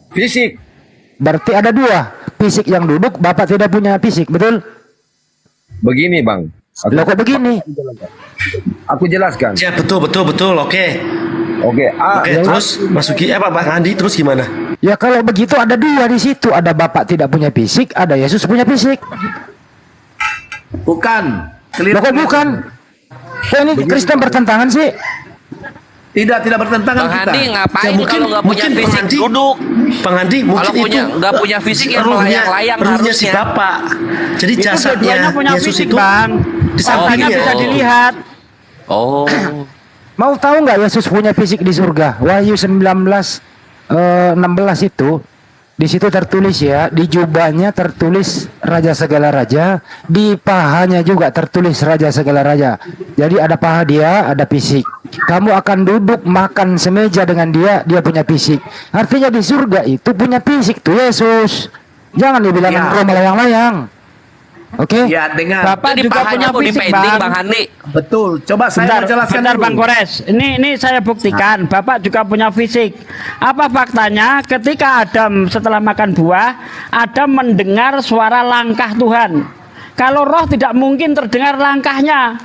Fisik. Berarti ada dua. Fisik yang duduk, Bapak tidak punya fisik, betul? Begini bang. Loh kok begini? Aku jelaskan. Ya betul. Oke. Oke. Terus Mas Uki Pak Andi terus gimana? Ya kalau begitu ada dua di situ, ada Bapak tidak punya fisik, ada Yesus punya fisik. Bukan. Loh kok bukan? Kok ini Kristen bertentangan sih? Tidak bertentangan Bang kita. Andi ngapain Ya, mungkin- kalau nggak punya mungkin Bang fisik Andi- duduk? Bang Andi mungkin Kalau punya itu nggak punya fisik ya ruhnya melayang-layang ruhnya si harusnya. Bapak. Jadi Itu jasadnya dua-duanya punya Yesus fisik, itu Bang. di sampingnya. Faktanya bisa Oh. dilihat. Oh. Mau tahu nggak Yesus punya fisik di surga? Wahyu 19:16 itu di situ tertulis ya, di jubahnya tertulis Raja segala raja, di pahanya juga tertulis Raja segala raja. Jadi ada paha dia, ada fisik. Kamu akan duduk makan semeja dengan dia, dia punya fisik. Artinya di surga itu punya fisik tuh Yesus. Jangan dibilang Ya. roh melayang-layang. Oke? Ya, dengar. Bapak Jadi juga pahanya punya kok fisik, dipending Bang. Bang Andi. Betul. Coba saya mau jelaskan bentar dulu. Bang Kores. Ini saya buktikan. Bapak juga punya fisik. Apa faktanya? Ketika Adam setelah makan buah, Adam mendengar suara langkah Tuhan. Kalau roh tidak mungkin terdengar langkahnya.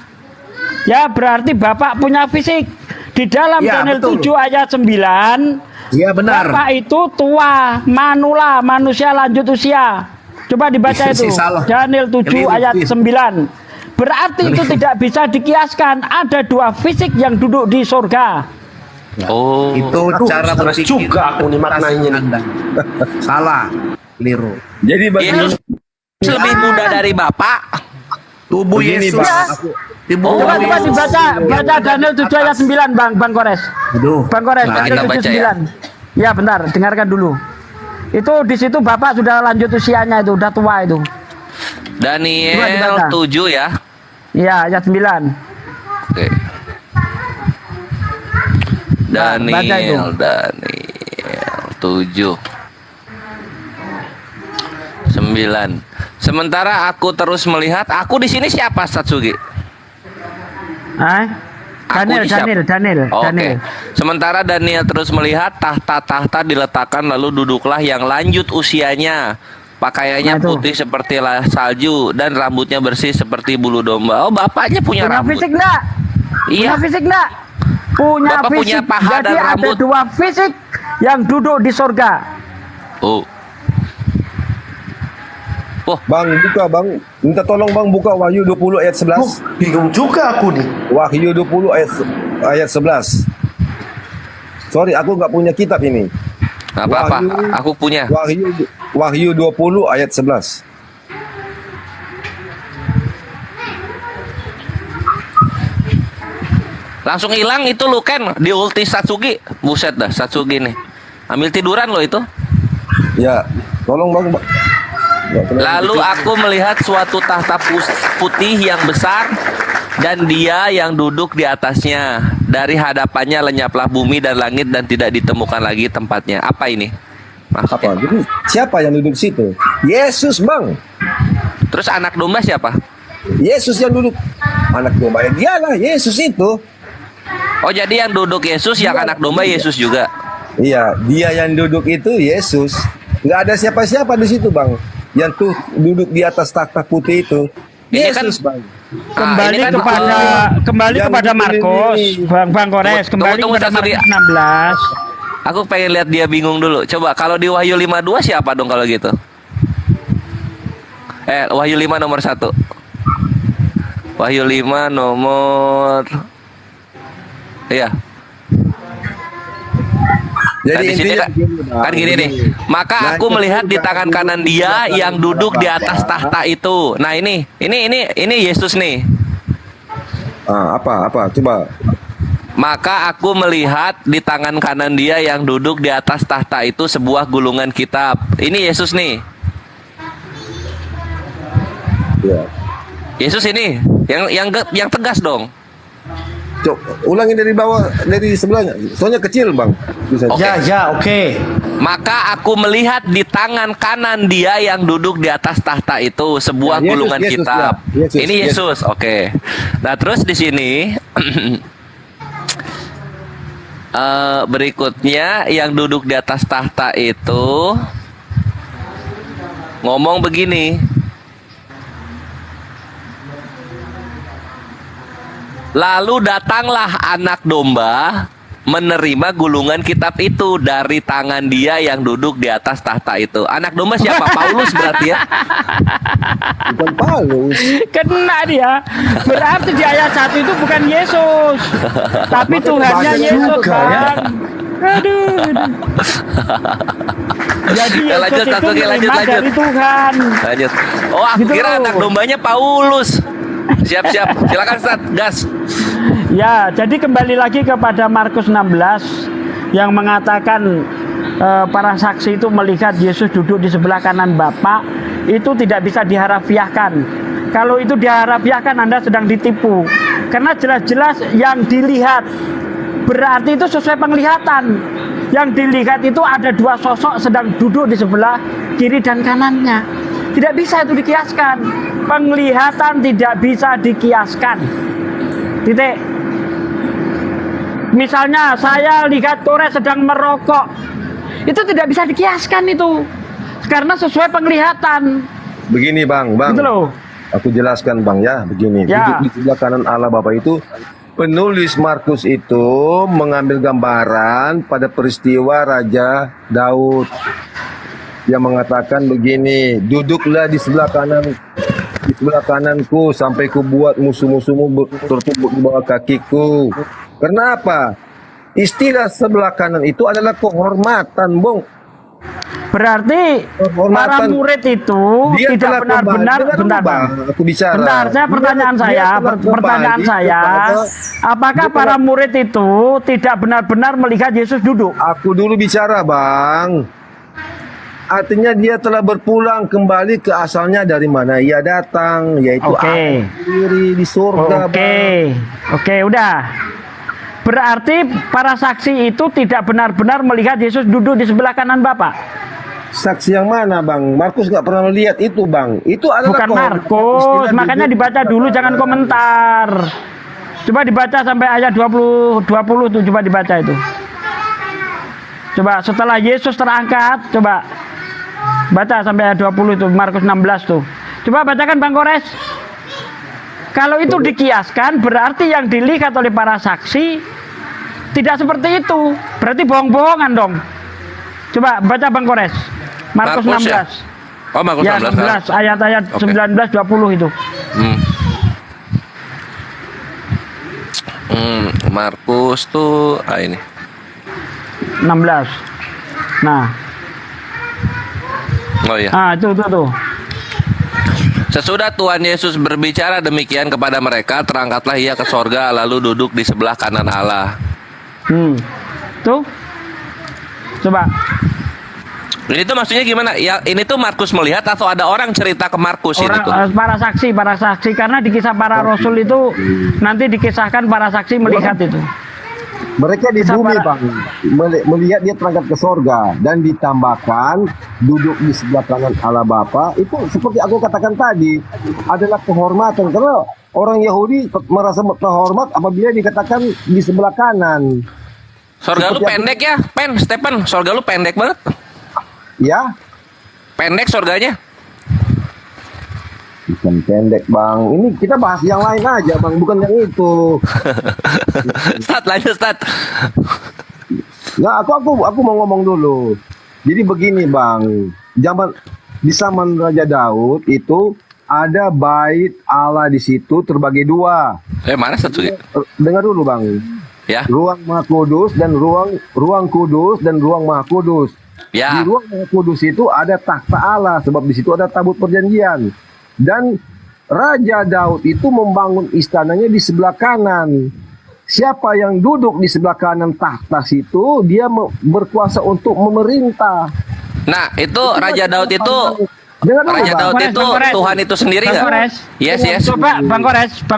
Ya berarti Bapak punya fisik. Di dalam Ya, Daniel betul. 7 ayat 9, Iya benar. Bapak itu tua, manula, manusia lanjut usia. Coba dibaca Si itu. salah. Daniel 7 Keliru, ayat Fis. 9. Berarti itu tidak bisa dikiaskan. Ada dua fisik yang duduk di surga. Oh. Itu cara stres berpikir juga aku nih maknanya nih. Anda. Salah. Keliru. Jadi Yesus lebih muda dari Bapak. Tubuh Begini, Yesus. Bang. Tubuh Coba Yesus. dibaca Daniel 7 ayat 9 Bang Kores. Aduh. Bang Kores, Nah, Daniel kita 7 baca ya. 9. Ya bentar, dengarkan dulu. Itu di situ Bapak sudah lanjut usianya itu, udah tua itu. Coba Daniel dibaca. 7 ya. Iya, ayat 9. Oke. Nah, baca itu. Daniel 7 9. Sementara aku terus melihat, aku di sini siapa Satsugi? Daniel, Aku ini siapa? Daniel. Oke. Sementara Daniel terus melihat tahta-tahta diletakkan, lalu duduklah yang lanjut usianya. Pakaiannya Nah, itu. putih seperti salju dan rambutnya bersih seperti bulu domba. Oh, bapaknya punya Punya rambut. fisik enggak? Iya. Punya fisik enggak? Punya Bapak fisik. punya paha Jadi dan ada rambut. dua fisik yang duduk di surga. Oh. Bang, buka bang. Minta tolong bang buka Wahyu 20 ayat 11. Bingung juga aku nih. Wahyu 20 ayat 11. Sorry, aku nggak punya kitab ini. Nggak apa-apa, aku punya. Wahyu 20 ayat 11. Langsung hilang itu lu Ken di ulti Satsugi. Buset dah Satsugi nih. Ambil tiduran lo itu. Ya, tolong bang. Lalu aku melihat suatu tahta putih yang besar dan dia yang duduk di atasnya. Dari hadapannya lenyaplah bumi dan langit dan tidak ditemukan lagi tempatnya. Apa ini? Apa? Jadi siapa yang duduk situ? Yesus bang. Terus anak domba siapa? Yesus yang duduk. Anak domba ya dialah Yesus itu. Oh jadi yang duduk Yesus, yang anak domba Yesus juga. Iya, dia yang duduk itu Yesus. Nggak ada siapa-siapa di situ bang. Yang tuh duduk di atas takhta putih itu. Ini kan- Yesus bang. Kembali ini kan kembali Yang kepada ini. Markus, Bang Kores, kembali Tunggu, kepada Satsugi. Markus 16. Aku pengen lihat dia bingung dulu. Coba kalau di Wahyu 52 siapa dong kalau gitu? Wahyu 5 nomor 1. Wahyu 5 nomor. Iya. Jadi di sini intinya kan gini nih. Maka aku melihat di tangan kanan dia yang duduk di atas tahta itu. Nah, ini Yesus nih. Apa? Coba. Maka aku melihat di tangan kanan dia yang duduk di atas tahta itu sebuah gulungan kitab. Ini Yesus nih. Ya. Yesus ini yang tegas dong. Cok, ulangin dari bawah, dari sebelahnya. Soalnya kecil bang. Bisa. Oke. Oke. Maka aku melihat di tangan kanan dia yang duduk di atas tahta itu sebuah Ya, Yesus, gulungan Yesus, kitab. ya. Yesus, Ini Yesus, oke. Nah terus di sini berikutnya yang duduk di atas tahta itu ngomong begini. Lalu datanglah anak domba menerima gulungan kitab itu dari tangan dia yang duduk di atas tahta itu. Anak domba siapa? Paulus berarti ya? Bukan Paulus. Kena dia. Berarti di ayat 1 itu bukan Yesus, tapi Tuhannya Yesus, Bang. Aduh. Jadi Yesus lanjut, itu lanjut. dari Tuhan. Lanjut. Oh, aku Gitu kira loh. anak dombanya Paulus. Siap. Silakan Ustaz, gas. Ya, jadi kembali lagi kepada Markus 16 yang mengatakan para saksi itu melihat Yesus duduk di sebelah kanan Bapa, itu tidak bisa diharafiahkan. Kalau itu diharafiahkan, Anda sedang ditipu. Karena jelas-jelas yang dilihat berarti itu sesuai penglihatan. Yang dilihat itu ada dua sosok sedang duduk di sebelah kiri dan kanannya. Tidak bisa itu dikiaskan. Penglihatan tidak bisa dikiaskan. Titik. Misalnya saya lihat Tore sedang merokok, itu tidak bisa dikiaskan itu, karena sesuai penglihatan. Begini Bang. Gitu loh. Aku jelaskan Bang ya, begini. Ya. Duduk di sebelah kanan Allah Bapa itu, penulis Markus itu mengambil gambaran pada peristiwa Raja Daud yang mengatakan begini, duduklah di sebelah kananku sampai ku buat musuh-musuhmu tertumbuk di bawah kakiku. Kenapa? Istilah sebelah kanan itu adalah kehormatan, Bung. Berarti para murid itu Dia tidak telah benar-benar kembali. bentar, Bang. Aku bicara. Bentar, pertanyaan saya, apakah para murid itu tidak benar-benar melihat Yesus duduk? Aku dulu bicara, Bang. Artinya dia telah berpulang kembali ke asalnya dari mana ia datang, yaitu Allah sendiri di surga. Oke, udah. Berarti para saksi itu tidak benar-benar melihat Yesus duduk di sebelah kanan Bapak. Saksi yang mana, Bang? Markus nggak pernah melihat itu, Bang. Itu adalah bukan Markus, makanya dibaca dulu, jangan komentar. Coba dibaca sampai ayat 20 tuh, coba dibaca itu. Coba setelah Yesus terangkat, coba baca sampai ayat 20 itu, Markus 16 tuh. Coba bacakan Bang Kores. Kalau itu dikiaskan, berarti yang dilihat oleh para saksi tidak seperti itu. Berarti bohong-bohongan dong. Coba baca Bang Kores. Markus 16. Ya? Oh, Markus ya, 16 ayat-ayat 19 20 itu. Markus tuh ini 16. Nah. Oh iya. Itu tuh. Sesudah Tuhan Yesus berbicara demikian kepada mereka, terangkatlah ia ke sorga, lalu duduk di sebelah kanan Allah. Tuh. Coba. Ini tuh maksudnya gimana? Ya, ini tuh Markus melihat atau ada orang cerita ke Markus ini tuh? Para saksi, karena di kisah para rasul itu nanti dikisahkan para saksi melihat itu. Mereka di bumi, Bang, melihat dia terangkat ke sorga dan ditambahkan duduk di sebelah kanan Allah Bapa. Itu seperti aku katakan tadi, adalah kehormatan. Karena orang Yahudi merasa terhormat apabila dikatakan di sebelah kanan. Sorga lu pendek ya, Stephen, sorga lu pendek banget. Ya? Pendek sorganya? Bukan pendek, Bang. Ini kita bahas yang lain aja, Bang, bukan yang itu. Lanjut, Stat. Nah, aku mau ngomong dulu. Jadi begini, Bang. Di zaman Raja Daud itu ada bait Allah di situ terbagi dua. Mana satu ya? Dengar dulu, Bang. Ya. Ruang Maha Kudus dan ruang kudus dan ruang Maha Kudus. Ya. Di ruang Maha Kudus itu ada takhta Allah, sebab di situ ada tabut perjanjian. Dan Raja Daud itu membangun istananya di sebelah kanan. Siapa yang duduk di sebelah kanan tahta situ, dia berkuasa untuk memerintah. Nah, itu Raja Daud itu Raja Daud itu Tuhan itu sendiri nggak? Yes. Coba Bang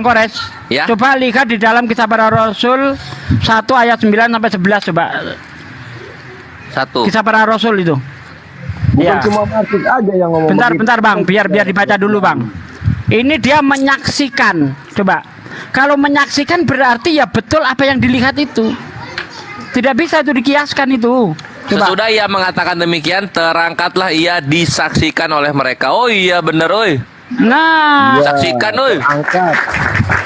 Kores. Ya. Coba lihat di dalam Kisah Para Rasul 1 ayat 9 sampai 11 coba. 1. Kisah Para Rasul itu. Bukan cuma Markus aja yang ngomong. Bentar Bang, biar dibaca dulu Bang. Ini dia menyaksikan. Coba. Kalau menyaksikan berarti ya betul apa yang dilihat itu. Tidak bisa itu dikiaskan itu. Coba. Sesudah ia mengatakan demikian, terangkatlah ia disaksikan oleh mereka. Oh iya bener, oi. Nah, Saksikan, oi. Angkat.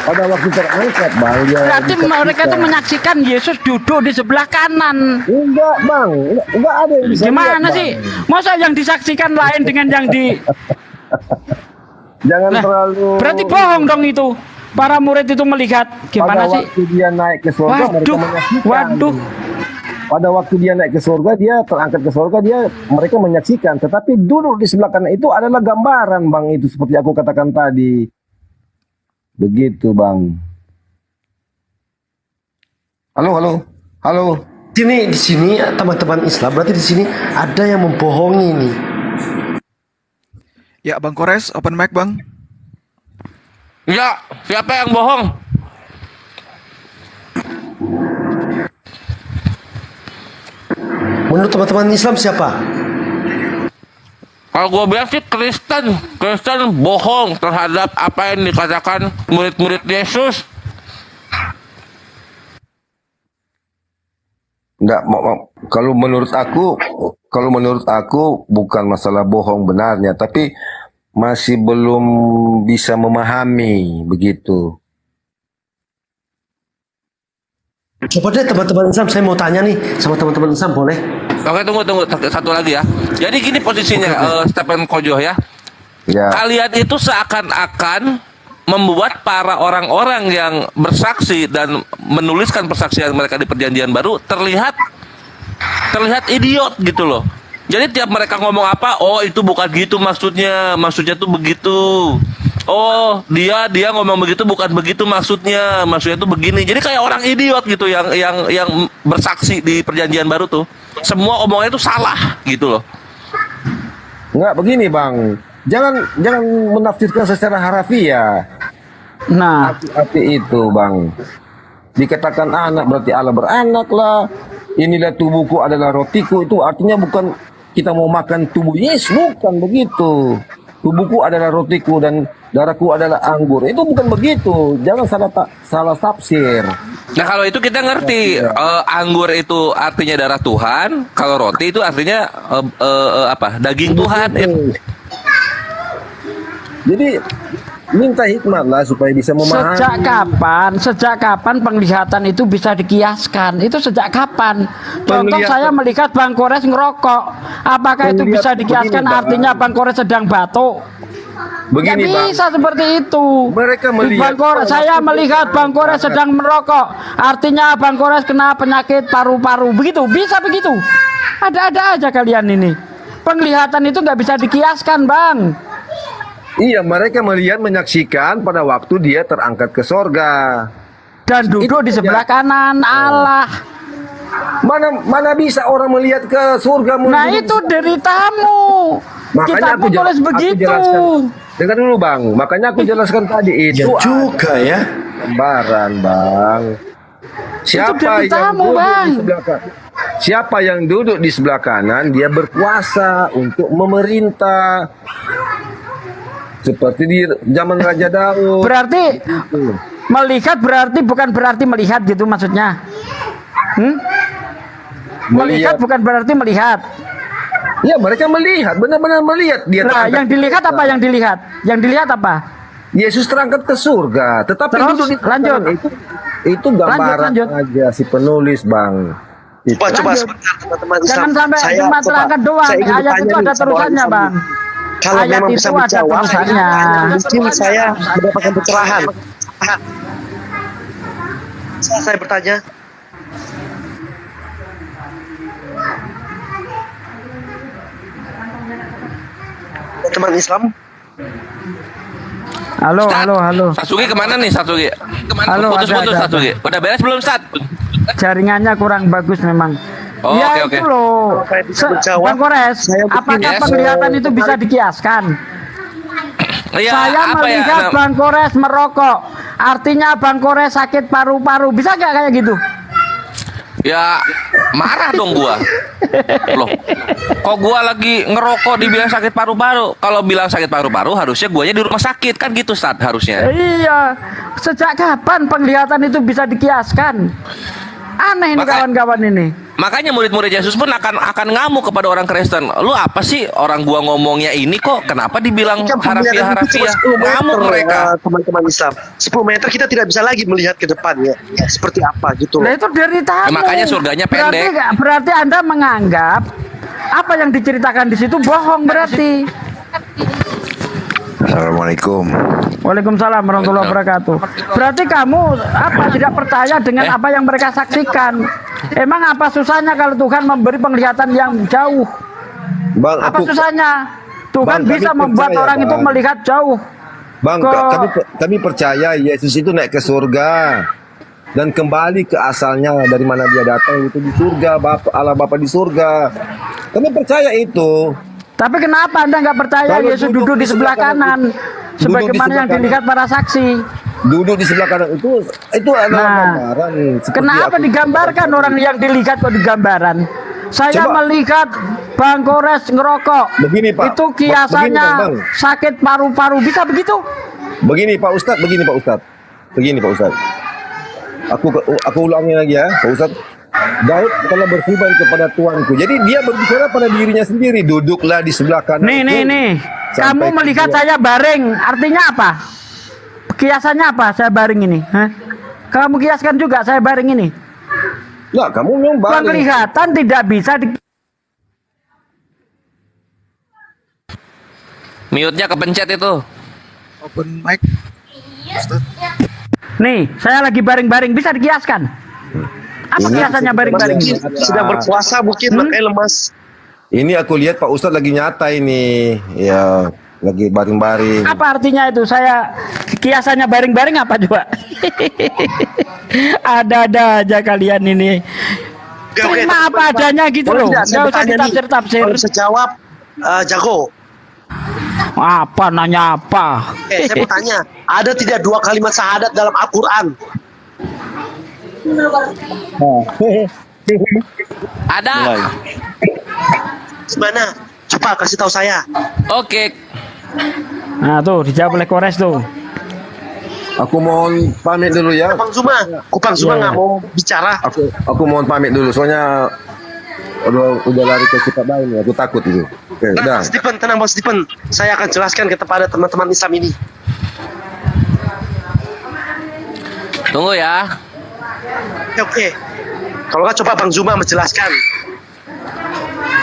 Pada waktu terangkat, Bang. Dia berarti mereka itu menyaksikan Yesus duduk di sebelah kanan. Enggak, Bang. Enggak ada yang bisa Gimana lihat, sih? Bang. Masa yang disaksikan lain dengan yang di... Jangan Lah, terlalu. berarti bohong dong itu. Para murid itu melihat. Gimana Pada sih? waktu dia naik ke surga, mereka Waduh, menyaksikan. waduh. Pada waktu dia naik ke surga, dia terangkat ke surga, mereka menyaksikan. Tetapi duduk di sebelah kanan itu adalah gambaran, Bang. Itu seperti aku katakan tadi. Begitu, Bang. Halo. Di sini teman-teman Islam, berarti di sini ada yang membohongi nih. Ya, Bang Kores, open mic, Bang. Ya, siapa yang bohong? Menurut teman-teman Islam siapa? Kalau gue bilang sih Kristen bohong terhadap apa yang dikatakan murid-murid Yesus. Enggak, kalau menurut aku bukan masalah bohong benarnya, tapi masih belum bisa memahami begitu. Coba deh teman-teman Islam, saya mau tanya nih sama teman-teman Islam, boleh? Oke, tunggu satu lagi ya. Jadi gini posisinya Stephen Kojo ya. Ya. Kalian itu seakan-akan membuat para orang-orang yang bersaksi dan menuliskan persaksian mereka di Perjanjian Baru terlihat idiot gitu loh. Jadi tiap mereka ngomong apa, oh itu bukan gitu maksudnya tuh begitu. Oh dia ngomong begitu bukan begitu maksudnya tuh begini. Jadi kayak orang idiot gitu yang bersaksi di Perjanjian Baru tuh. Semua omongannya tuh salah gitu loh. Enggak, begini, Bang. Jangan menafsirkan secara harafiah. Nah, Hati-hati itu, Bang. Dikatakan anak berarti Allah beranak lah. Inilah tubuhku adalah rotiku, itu artinya bukan kita mau makan tubuh Yesus, bukan begitu. Tubuhku adalah rotiku dan darahku adalah anggur. Itu bukan begitu. Jangan salah tafsir. Nah kalau itu kita ngerti anggur itu artinya darah Tuhan, kalau roti itu artinya daging Tuhan. Jadi minta hikmat lah supaya bisa memahami. Sejak kapan penglihatan itu bisa dikiaskan? Itu sejak kapan? Contoh saya melihat Bang Kores ngerokok. Apakah itu bisa dikiaskan artinya Bang Kores sedang batuk? Begini, Nggak bisa seperti itu. Mereka melihat Saya melihat Bang Kores sedang merokok. Artinya Bang Kores kena penyakit paru-paru. Begitu, bisa begitu. Ada-ada aja kalian ini. Penglihatan itu nggak bisa dikiaskan, Bang. Iya, mereka melihat menyaksikan pada waktu dia terangkat ke sorga dan duduk di sebelah kanan Allah. Mana bisa orang melihat ke surga? Nah itu deritamu. Makanya aku tulis begitu. Dengar dulu, Bang. Makanya aku jelaskan tadi itu juga ya. Gambaran, Bang. Siapa yang duduk di sebelah kanan, dia berkuasa untuk memerintah. Seperti di zaman Raja Daud. Berarti melihat bukan berarti melihat gitu maksudnya. Melihat bukan berarti melihat. Ya, mereka melihat, benar-benar melihat dia. Nah, yang dilihat apa? Yang dilihat apa? Yesus terangkat ke surga, tetapi terus, duduk di lanjut. Itu gambaran aja si penulis, Bang. Coba sebentar teman-teman Islam. Jangan sampai cuma terangkat doang. Ayat itu ada terusannya, Bang. Kalau ayat memang itu bisa ada menjawab, terusannya. mungkin saya mendapatkan pencerahan. Saya bertanya. Teman Islam. Halo. Satsuki kemana nih, Satsuki? Halo, putus Satsuki. Udah beres belum, Sat? Jaringannya kurang bagus memang. Oh, ya oke. itu loh, Bang Kores, apakah penglihatan itu bisa dikiaskan? Ya, saya melihat Bang Kores merokok, artinya Bang Kores sakit paru-paru, bisa nggak kayak gitu? Ya marah dong gua. Loh, kok gua lagi ngerokok dibilang sakit paru-paru? Kalau bilang sakit paru-paru harusnya guanya di rumah sakit, kan gitu, Sat, harusnya. Iya, sejak kapan penglihatan itu bisa dikiaskan? Aneh ini kawan-kawan ini. Makanya murid-murid Yesus pun akan ngamuk kepada orang Kristen. Lu apa sih orang gua ngomongnya ini kok kenapa dibilang harafiah? Ngamuk mereka. Teman-teman Islam 10 meter kita tidak bisa lagi melihat ke depannya seperti apa gitu. Nah itu deritamu. Makanya surganya pendek. Berarti Anda menganggap apa yang diceritakan di situ bohong berarti. Assalamualaikum. Waalaikumsalam warahmatullahi wabarakatuh. Berarti kamu tidak percaya dengan apa yang mereka saksikan? Emang apa susahnya kalau Tuhan memberi penglihatan yang jauh? Bang, apa susahnya? Tuhan bisa membuat percaya, orang itu melihat jauh. Bang, kami percaya Yesus itu naik ke surga dan kembali ke asalnya dari mana dia datang, itu di surga, Allah Bapa di surga. Kami percaya itu. Tapi kenapa Anda nggak percaya kalau Yesus duduk di sebelah kanan, sebagaimana yang dilihat para saksi? Duduk di sebelah kanan itu adalah gambaran. Kenapa digambarkan orang yang dilihat kok digambaran? Saya melihat Bang Kores ngerokok. Begini Pak. Itu kiasannya sakit paru-paru, bisa begitu? Begini Pak Ustadz. Aku ulangi lagi ya, Pak Ustadz. Daud telah berfirman kepada Tuanku. Jadi dia berbicara pada dirinya sendiri. Duduklah di sebelah kanan. Nih. Kamu melihat saya baring, artinya apa? Kiasannya apa? Saya baring ini. Hah? Kamu kiaskan juga saya baring ini. Nah, kamu memang baring. Penglihatan tidak bisa Mute-nya kepencet itu. Open mic. Nih, saya lagi baring-baring, bisa dikiaskan. Apa kiasannya baring-baring? Sedang berpuasa mungkin makanya lemas. Ini aku lihat Pak Ustadz lagi nyata ini. Ya, lagi baring-baring. Apa artinya itu? Saya kiasannya baring-baring apa coba? Ada-ada aja kalian ini. Terima apa adanya gitu loh. Nggak usah ditafsir-tafsir. Kalau bisa jawab, jago. Apa nanya apa? Saya mau tanya, ada tidak 2 kalimat syahadat dalam Al-Quran? Ada. Mana? Coba kasih tahu saya. Oke. Nah tuh dijawab oleh Kores tuh. Aku mohon pamit dulu ya. Bang Zuma nggak mau bicara. Aku mohon pamit dulu soalnya udah lari ke kitab lain ya. Aku takut itu. Oke, tenang Bang Stephen. Saya akan jelaskan kepada teman-teman Islam ini. Tunggu ya. Oke. Kalau nggak coba Bang Zuma menjelaskan.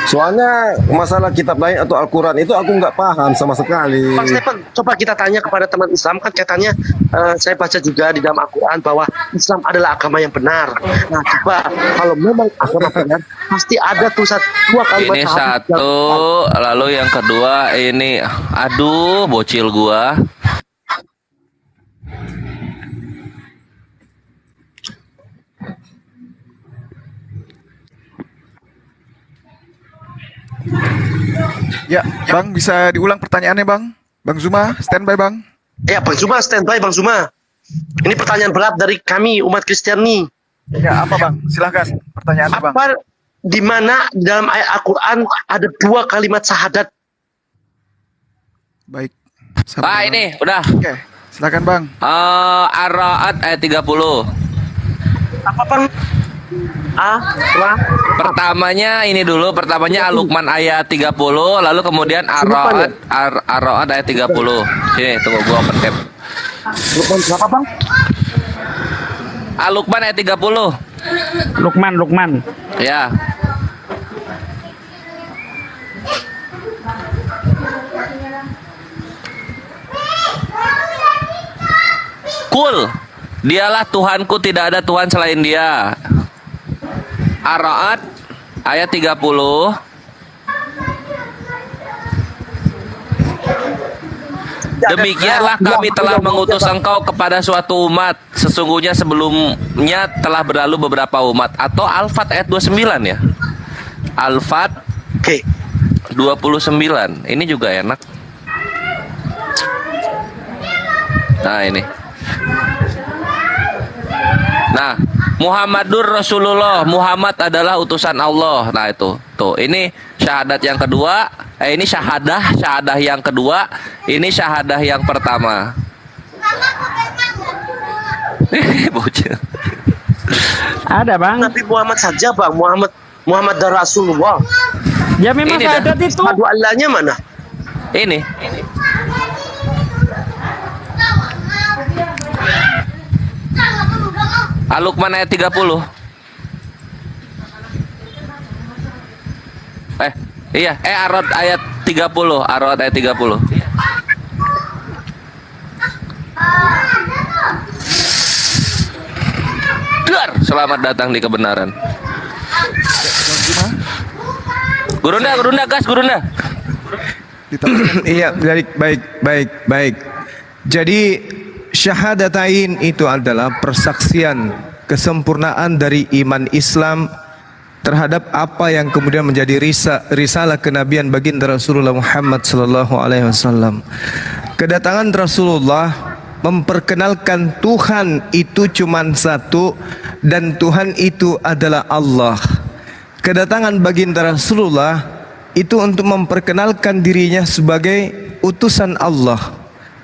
Soalnya masalah kitab lain atau Al-Quran itu aku nggak paham sama sekali. Bang Stephen, coba kita tanya kepada teman Islam, kan katanya saya baca juga di dalam Al-Quran bahwa Islam adalah agama yang benar. Nah coba kalau memang agama benar, pasti ada tuh 2 kalimat. Ini satu, lalu yang kedua ini, aduh bocil gua. Ya, Bang, bisa diulang pertanyaannya, Bang? Bang Zuma, standby, Bang. Ya, Bang Zuma, standby, Bang Zuma. Ini pertanyaan berat dari kami, umat Kristen nih. Ya, apa, Bang? Silahkan, pertanyaannya, Bang. Apa, di mana dalam ayat Al-Quran ada 2 kalimat syahadat? Baik. Ini, udah. Oke, silakan, Bang. Ar-Ra'd ayat 30. Apa, Bang? Pertamanya Al-Luqman ayat 30, lalu kemudian Ar-Ra'd ayat 30. Sini, tunggu gua open tab. Luqman berapa, Bang? Al-Luqman ayat 30. Luqman. Ya. Kul, dialah Tuhanku, tidak ada Tuhan selain Dia. Ar-Ra'd ayat 30. Demikianlah kami telah mengutus engkau kepada suatu umat. Sesungguhnya sebelumnya telah berlalu beberapa umat. Atau Al-Fat ayat 29 ya. Al-Fat 29. Ini juga enak. Nah ini. Nah, Muhammadur Rasulullah, Muhammad adalah utusan Allah. Nah itu, tuh, ini syahadat yang kedua. Ini syahadah yang kedua. Ini syahadah yang pertama. Ada, Bang. Nabi Muhammad saja, Bang. Muhammad Muhammad dan Rasulullah. Ya memang Ini syahadat itu. Asyhadu Allahnya mana? Ini. Al-Luqman ayat 30. Ar-Ra'd ayat 30. Ar-Ra'd ayat 30. Dar, selamat datang di kebenaran. Gurunda, gas, Gurunda. Iya, baik. Jadi syahadatain itu adalah persaksian kesempurnaan dari iman Islam terhadap apa yang kemudian menjadi risalah kenabian baginda Rasulullah Muhammad sallallahu alaihi wasallam. Kedatangan Rasulullah memperkenalkan Tuhan itu cuma satu dan Tuhan itu adalah Allah. Kedatangan baginda Rasulullah itu untuk memperkenalkan dirinya sebagai utusan Allah,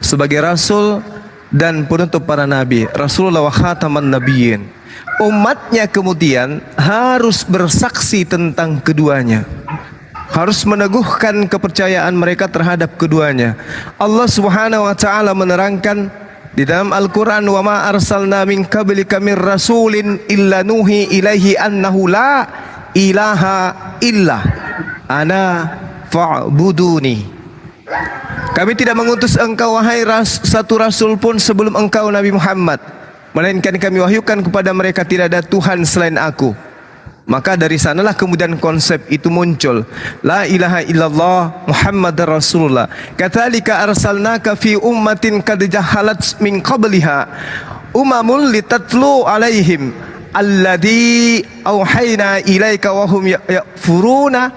sebagai Rasul dan penutup para nabi, Rasulullah wa khataman nabiyyin. Umatnya kemudian harus bersaksi tentang keduanya, harus meneguhkan kepercayaan mereka terhadap keduanya. Allah Subhanahu wa taala menerangkan di dalam Al-Qur'an, "Wa ma arsalna min qablika mir rasulin illa nuhi ilaihi annahu la ilaha illa ana fa'buduni." Kami tidak mengutus engkau wahai satu rasul pun sebelum engkau Nabi Muhammad, melainkan kami wahyukan kepada mereka tidak ada Tuhan selain aku. Maka dari sanalah kemudian konsep itu muncul, la ilaha illallah Muhammadar Rasulullah. Katsalika arsalnaka fi ummatin qad jahalat min qabliha umamul litatlu alaihim alladzi auhayna ilaika wa hum yakfuruna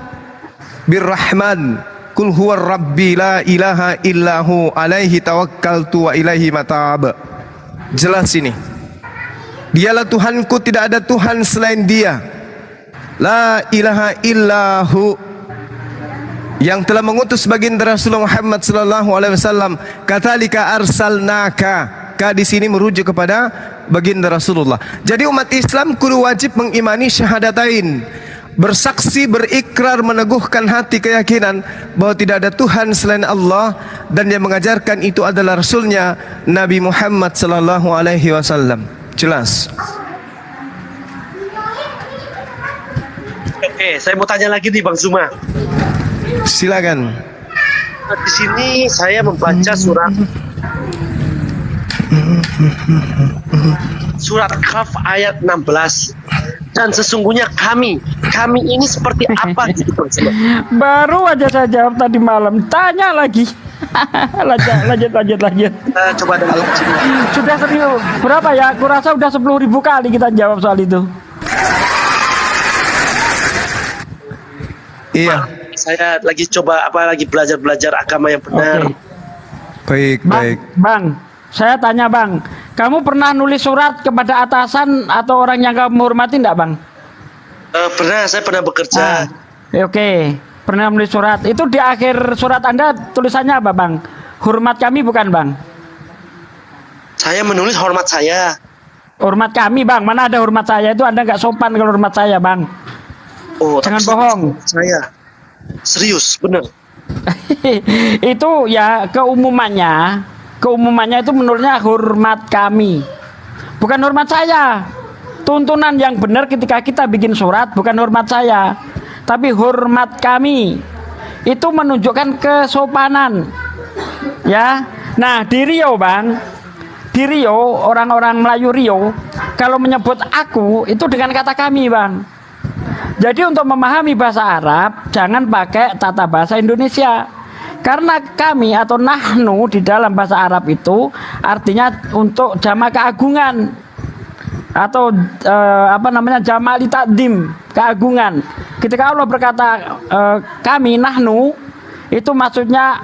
birrahman kul huwa rabbi la ilaha illahu alaihi tawakkaltu wa ilaihi matab. Jelas ini, dialah Tuhanku, tidak ada Tuhan selain dia, la ilaha illahu, yang telah mengutus baginda Rasulullah Muhammad sallallahu alaihi wasallam. Katsalika arsalnaka, ka di sini merujuk kepada baginda Rasulullah. Jadi umat Islam kudu wajib mengimani syahadatain, bersaksi, berikrar, meneguhkan hati keyakinan bahwa tidak ada Tuhan selain Allah dan yang mengajarkan itu adalah Rasulnya Nabi Muhammad sallallahu alaihi wasallam. Jelas? Oke, saya mau tanya lagi nih Bang Zuma. Silakan. Di sini saya membaca surat Kahf ayat 16. Dan sesungguhnya kami ini seperti apa gitu Bang Zuma? Baru aja saya jawab tadi malam, tanya lagi. lanjut. Coba dengar. Sudah serius. Berapa ya? Kurasa udah 10.000 kali kita jawab soal itu. Iya. Saya lagi coba belajar agama yang benar. Okay. Baik. Bang, saya tanya Bang, kamu pernah nulis surat kepada atasan atau orang yang kamu hormati enggak Bang? Pernah, saya pernah bekerja. Oke. Pernah menulis surat. Itu di akhir surat Anda tulisannya apa Bang? Hormat kami bukan Bang? Saya menulis hormat saya. Hormat kami Bang, mana ada hormat saya? Itu Anda nggak sopan kalau hormat saya Bang. Oh, jangan bohong. Saya serius, bener. Itu ya keumumannya itu menurutnya hormat kami, bukan hormat saya. Tuntunan yang benar ketika kita bikin surat bukan hormat saya, tapi hormat kami. Itu menunjukkan kesopanan. Ya. Nah, di Riau Bang, di Riau orang-orang Melayu Riau kalau menyebut aku itu dengan kata kami Bang. Jadi untuk memahami bahasa Arab jangan pakai tata bahasa Indonesia. Karena kami atau nahnu di dalam bahasa Arab itu artinya untuk jama' keagungan atau jamali takdim, keagungan. Ketika Allah berkata kami nahnu, itu maksudnya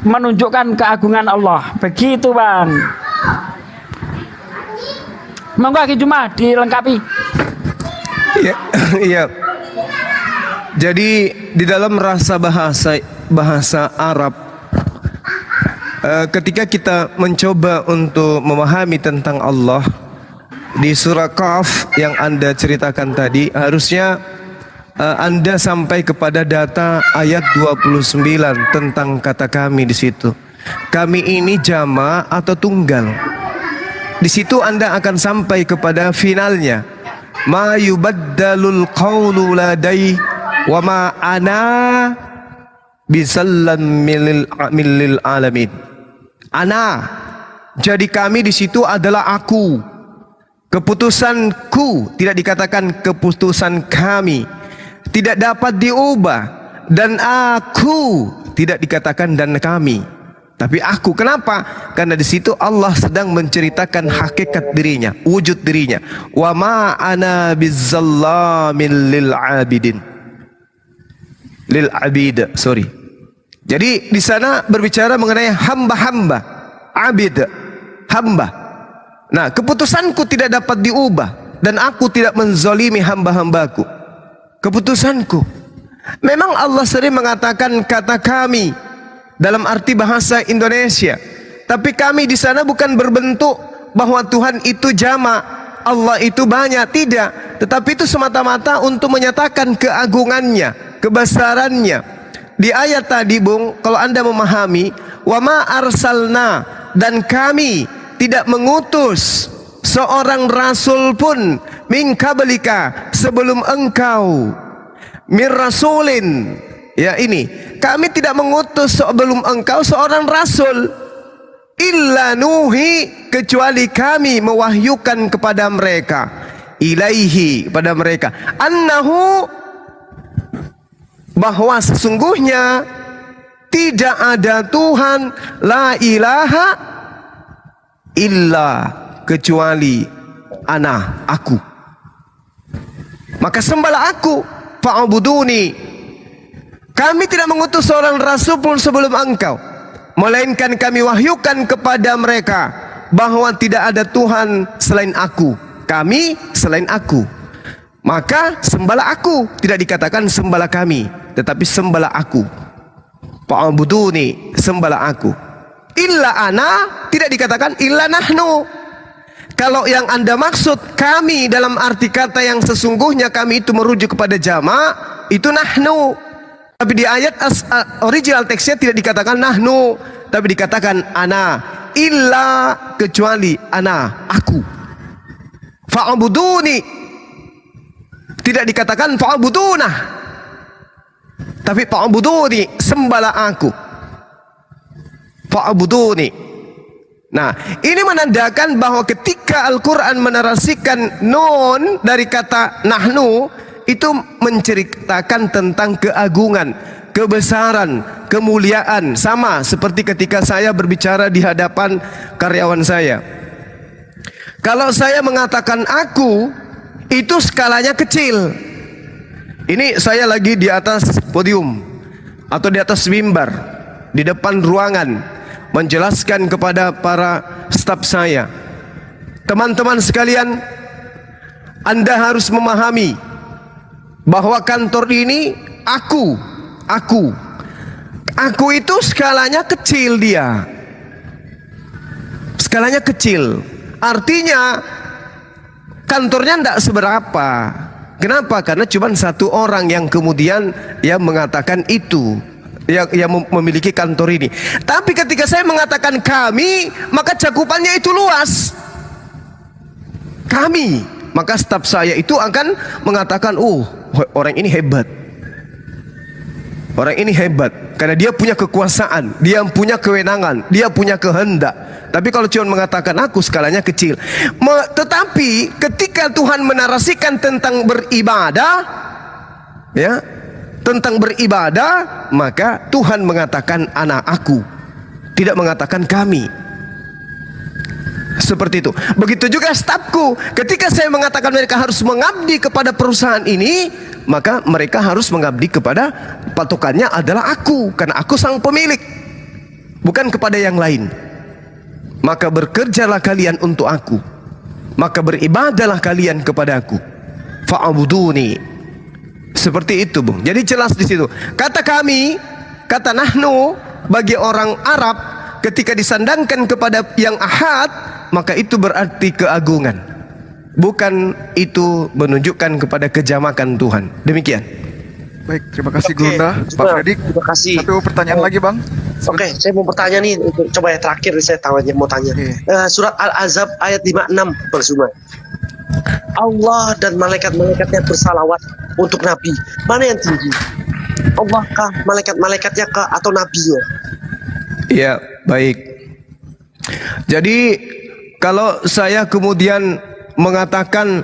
menunjukkan keagungan Allah. Begitu Bang. Monggo Ki Juma dilengkapi. Iya. Jadi di dalam rasa bahasa Arab, ketika kita mencoba untuk memahami tentang Allah di surah Kahf yang Anda ceritakan tadi, harusnya Anda sampai kepada data ayat 29 tentang kata kami di situ. Kami ini jama atau tunggal. Di situ Anda akan sampai kepada finalnya. Ma yubaddalul qawlu ladai wa ma ana bisallam millil alamin. Ana, jadi kami di situ adalah aku. Keputusanku, tidak dikatakan keputusan kami, tidak dapat diubah. Dan aku, tidak dikatakan dan kami, tapi aku. Kenapa? Karena di situ Allah sedang menceritakan hakikat dirinya, wujud dirinya. Wa ma ana bizzallamin lil abidin. Lil abid, sorry. Jadi di sana berbicara mengenai hamba-hamba, abid, hamba. Nah, keputusanku tidak dapat diubah dan aku tidak menzalimi hamba-hambaku. Keputusanku. Memang Allah sering mengatakan kata kami dalam arti bahasa Indonesia, tapi kami di sana bukan berbentuk bahwa Tuhan itu jama, Allah itu banyak, tidak. Tetapi itu semata-mata untuk menyatakan keagungannya, kebesarannya. Di ayat tadi, Bung, kalau Anda memahami, wa ma arsalna, dan kami tidak mengutus seorang rasul pun min qablika, sebelum engkau, mir rasulin, ya ini, kami tidak mengutus sebelum engkau seorang rasul, illa nuhi, kecuali kami mewahyukan kepada mereka, ilaihi, kepada mereka, annahu, bahwa sesungguhnya tidak ada Tuhan, la ilaha illa, kecuali ana, aku. Maka sembahlah aku, fa'buduni. Kami tidak mengutus seorang rasul pun sebelum engkau, melainkan kami wahyukan kepada mereka bahwa tidak ada Tuhan selain aku, kami selain aku. Maka sembahlah aku, tidak dikatakan sembahlah kami, tetapi sembahlah aku. Fa'buduni, sembahlah aku. Illa ana, tidak dikatakan illa nahnu. Kalau yang Anda maksud kami dalam arti kata yang sesungguhnya, kami itu merujuk kepada jama', itu nahnu. Tapi di ayat original teksnya tidak dikatakan nahnu, tapi dikatakan ana, illa, kecuali ana, aku. Fa'buduni, tidak dikatakan fa'budunah, tapi fa'buduni, sembahlah aku. Fa'buduni. Nah, ini menandakan bahwa ketika Al-Quran menarasikan nun dari kata nahnu, itu menceritakan tentang keagungan, kebesaran, kemuliaan. Sama seperti ketika saya berbicara di hadapan karyawan saya. Kalau saya mengatakan aku, itu skalanya kecil. Ini saya lagi di atas podium atau di atas mimbar, di depan ruangan, menjelaskan kepada para staf saya, teman-teman sekalian, Anda harus memahami bahwa kantor ini aku itu skalanya kecil, dia skalanya kecil, artinya kantornya tidak seberapa. Kenapa? Karena cuma satu orang yang kemudian yang mengatakan itu, yang memiliki kantor ini. Tapi ketika saya mengatakan kami, maka cakupannya itu luas. Kami, maka staf saya itu akan mengatakan, oh, orang ini hebat. Orang ini hebat karena dia punya kekuasaan, dia punya kewenangan, dia punya kehendak. Tapi kalau cuma mengatakan aku, skalanya kecil. Tetapi ketika Tuhan menarasikan tentang beribadah, ya, tentang beribadah, maka Tuhan mengatakan anak aku, tidak mengatakan kami. Seperti itu. Begitu juga stafku. Ketika saya mengatakan mereka harus mengabdi kepada perusahaan ini, maka mereka harus mengabdi kepada, patokannya adalah aku, karena aku sang pemilik, bukan kepada yang lain. Maka bekerjalah kalian untuk aku, maka beribadahlah kalian kepada aku. Fa'buduni. Seperti itu, Bung. Jadi jelas di situ. Kata kami, kata nahnu, bagi orang Arab ketika disandangkan kepada yang ahad, maka itu berarti keagungan. Bukan itu menunjukkan kepada kejamakan Tuhan. Demikian. Baik, terima kasih Oke, Gunda, Pak Zuma, Fredik. terima kasih. Satu pertanyaan lagi, Bang. Oke, saya mau bertanya nih, coba ya terakhir saya mau tanya. Surat Al-Azab ayat 56 bersuma. Allah dan malaikat-malaikatnya bersalawat untuk Nabi. Mana yang tinggi? Allah kah, malaikat-malaikatnya kah, atau nabinya? Ya, baik. Jadi kalau saya kemudian mengatakan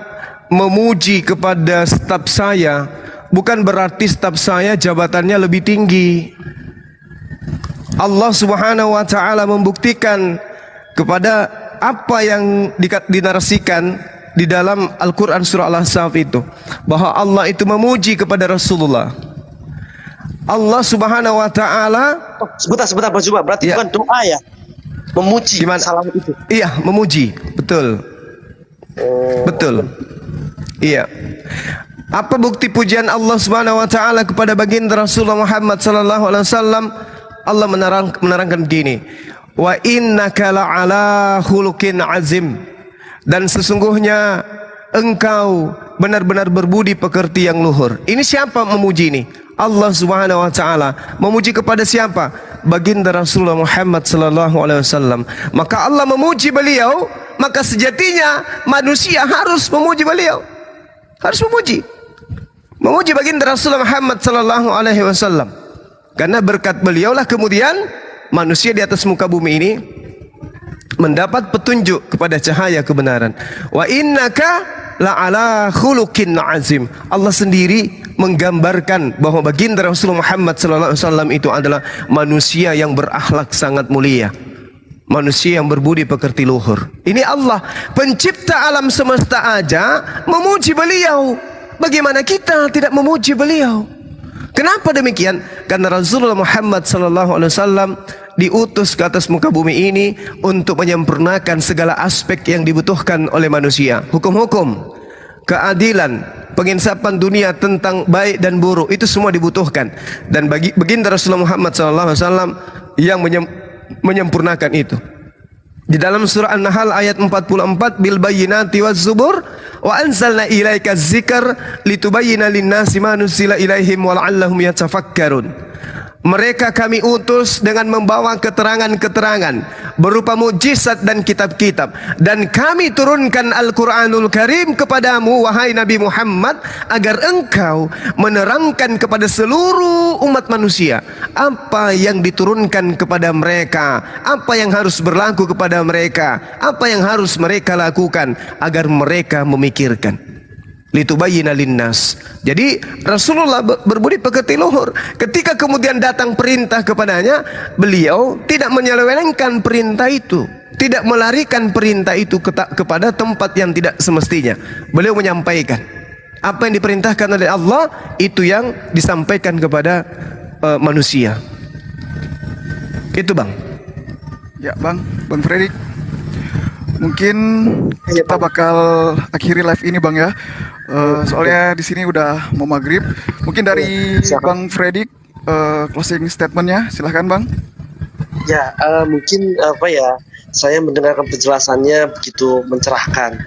memuji kepada staf saya, bukan berarti staf saya jabatannya lebih tinggi. Allah Subhanahu wa taala membuktikan kepada apa yang dinarasikan di dalam Al-Qur'an surah Al-Ahzab itu, bahwa Allah itu memuji kepada Rasulullah. Allah Subhanahu wa taala, sebentar Pak Zuma, berarti bukan doa ya? Memuji salam itu. Iya, memuji, betul. Betul. Iya. Apa bukti pujian Allah Subhanahu wa taala kepada baginda Rasulullah Muhammad sallallahu alaihi wasallam? Allah menerangkan begini, wa innaka la'ala khuluqin azim, dan sesungguhnya engkau benar-benar berbudi pekerti yang luhur. Ini siapa memuji ini? Allah Subhanahu wa taala. Memuji kepada siapa? Baginda Rasulullah Muhammad sallallahu alaihi wasallam. Maka Allah memuji beliau, maka sejatinya manusia harus memuji beliau. Harus memuji. Memuji baginda Rasulullah Muhammad sallallahu alaihi wasallam. Karena berkat beliaulah kemudian manusia di atas muka bumi ini mendapat petunjuk kepada cahaya kebenaran. Wa innaka la'ala khuluqin azim. Allah sendiri menggambarkan bahwa baginda Rasulullah Muhammad sallallahu alaihi wasallam itu adalah manusia yang berakhlak sangat mulia, manusia yang berbudi pekerti luhur. Ini Allah pencipta alam semesta aja memuji beliau. Bagaimana kita tidak memuji beliau? Kenapa demikian? Karena Rasulullah Muhammad sallallahu alaihi wasallam diutus ke atas muka bumi ini untuk menyempurnakan segala aspek yang dibutuhkan oleh manusia. Hukum-hukum, keadilan, penginsapan dunia tentang baik dan buruk, itu semua dibutuhkan. Dan bagi baginda Rasulullah Muhammad sallallahu alaihi wasallam yang menyempurnakan itu. Di dalam surah An-Nahl ayat 44, bil bayyinati waz zubur wa anzalna ilaika dzikr litubayyana lin-nasi ma nuzila ilaihim wa la'allahum yatafakkarun. Mereka kami utus dengan membawa keterangan-keterangan berupa mukjizat dan kitab-kitab, dan kami turunkan Al-Qur'anul Karim kepadamu wahai Nabi Muhammad agar engkau menerangkan kepada seluruh umat manusia apa yang diturunkan kepada mereka, apa yang harus berlaku kepada mereka, apa yang harus mereka lakukan agar mereka memikirkan. Litubayyina linnas. Jadi Rasulullah berbudi pekerti luhur. Ketika kemudian datang perintah kepadanya, beliau tidak menyelewengkan perintah itu, tidak melarikan perintah itu kepada tempat yang tidak semestinya. Beliau menyampaikan apa yang diperintahkan oleh Allah, itu yang disampaikan kepada manusia. Itu Bang. Ya Bang Fredik. Mungkin kita bakal akhiri live ini Bang ya. Soalnya di sini udah mau maghrib. Mungkin dari Bang Fredik closing statementnya, silahkan Bang. Ya, mungkin saya mendengarkan penjelasannya begitu mencerahkan.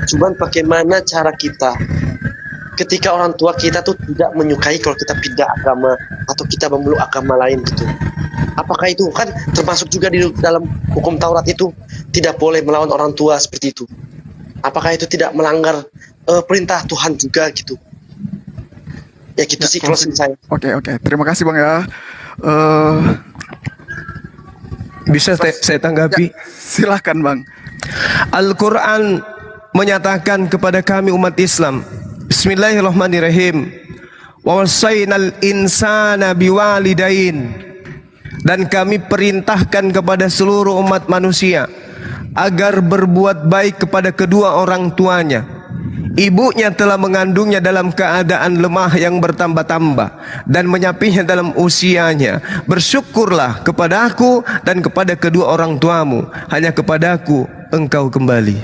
Cuman bagaimana cara kita ketika orang tua kita tuh tidak menyukai kalau kita pindah agama atau kita memeluk agama lain gitu. Apakah itu kan termasuk juga di dalam hukum Taurat itu tidak boleh melawan orang tua seperti itu? Apakah itu tidak melanggar perintah Tuhan juga gitu? Ya gitu sih closing saya. Oke. Terima kasih Bang ya. Bisa saya tanggapi? Ya, silahkan Bang. Al-Quran menyatakan kepada kami umat Islam, Bismillahirrahmanirrahim, wa wasainal insana biwalidain, dan kami perintahkan kepada seluruh umat manusia agar berbuat baik kepada kedua orang tuanya. Ibunya telah mengandungnya dalam keadaan lemah yang bertambah-tambah dan menyapihnya dalam usianya. Bersyukurlah kepada aku dan kepada kedua orang tuamu. Hanya kepadaku engkau kembali.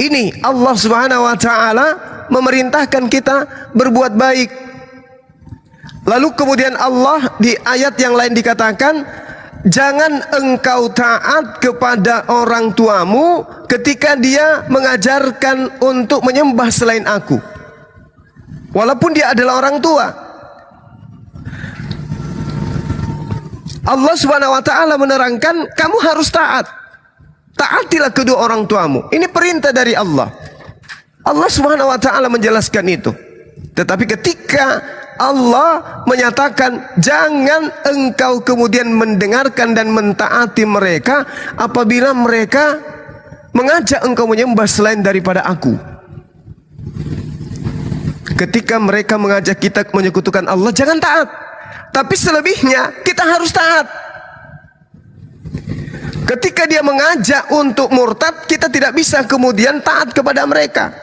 Ini Allah Subhanahu wa taala memerintahkan kita berbuat baik. Lalu kemudian Allah di ayat yang lain dikatakan, jangan engkau taat kepada orang tuamu ketika dia mengajarkan untuk menyembah selain aku. Walaupun dia adalah orang tua, Allah Subhanahu wa taala menerangkan kamu harus taat. Taatilah kedua orang tuamu. Ini perintah dari Allah. Allah Subhanahu wa taala menjelaskan itu. Tetapi ketika Allah menyatakan jangan engkau kemudian mendengarkan dan mentaati mereka apabila mereka mengajak engkau menyembah selain daripada aku. Ketika mereka mengajak kita menyekutukan Allah, jangan taat. Tapi selebihnya kita harus taat. Ketika dia mengajak untuk murtad, kita tidak bisa kemudian taat kepada mereka.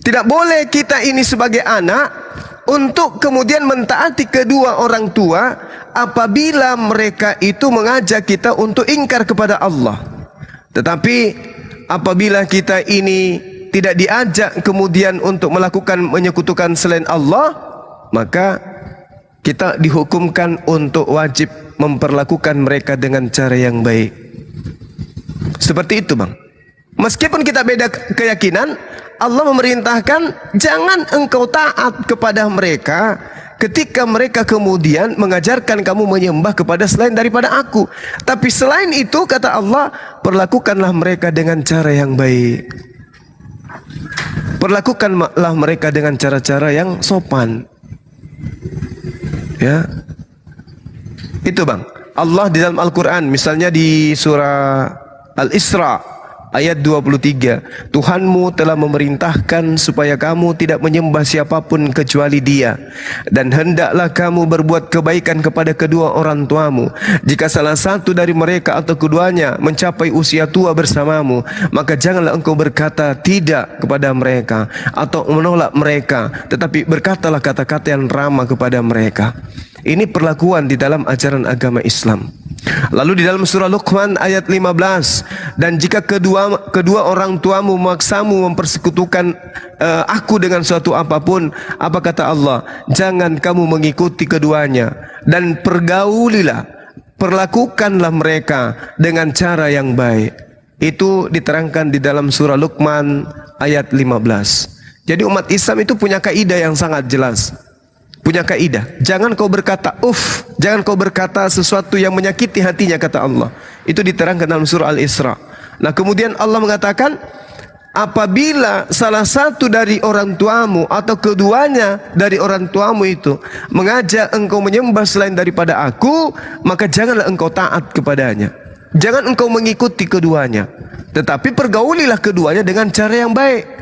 Tidak boleh kita ini sebagai anak untuk kemudian mentaati kedua orang tua apabila mereka itu mengajak kita untuk ingkar kepada Allah. Tetapi apabila kita ini tidak diajak kemudian untuk melakukan menyekutukan selain Allah, maka kita dihukumkan untuk wajib memperlakukan mereka dengan cara yang baik. Seperti itu, Bang. Meskipun kita beda keyakinan, Allah memerintahkan jangan engkau taat kepada mereka ketika mereka kemudian mengajarkan kamu menyembah kepada selain daripada aku. Tapi selain itu, kata Allah, perlakukanlah mereka dengan cara yang baik. Perlakukanlah mereka dengan cara-cara yang sopan. Ya, itu, Bang. Allah di dalam Al-Quran, misalnya di surah Al-Isra ayat 23, Tuhanmu telah memerintahkan supaya kamu tidak menyembah siapapun kecuali Dia, dan hendaklah kamu berbuat kebaikan kepada kedua orang tuamu. Jika salah satu dari mereka atau keduanya mencapai usia tua bersamamu, maka janganlah engkau berkata tidak kepada mereka atau menolak mereka, tetapi berkatalah kata-kata yang ramah kepada mereka. Ini perlakuan di dalam ajaran agama Islam. Lalu di dalam surah Luqman ayat 15, dan jika kedua orang tuamu memaksamu mempersekutukan aku dengan suatu apapun, apa kata Allah? Jangan kamu mengikuti keduanya, dan perlakukanlah mereka dengan cara yang baik. Itu diterangkan di dalam surah Luqman ayat 15. Jadi umat Islam itu punya kaidah yang sangat jelas. Punya kaidah, jangan kau berkata jangan kau berkata sesuatu yang menyakiti hatinya, kata Allah. Itu diterangkan dalam surah Al-Isra. Nah, kemudian Allah mengatakan apabila salah satu dari orang tuamu atau keduanya dari orang tuamu itu mengajak engkau menyembah selain daripada aku, maka janganlah engkau taat kepadanya. Jangan engkau mengikuti keduanya, tetapi pergaulilah keduanya dengan cara yang baik.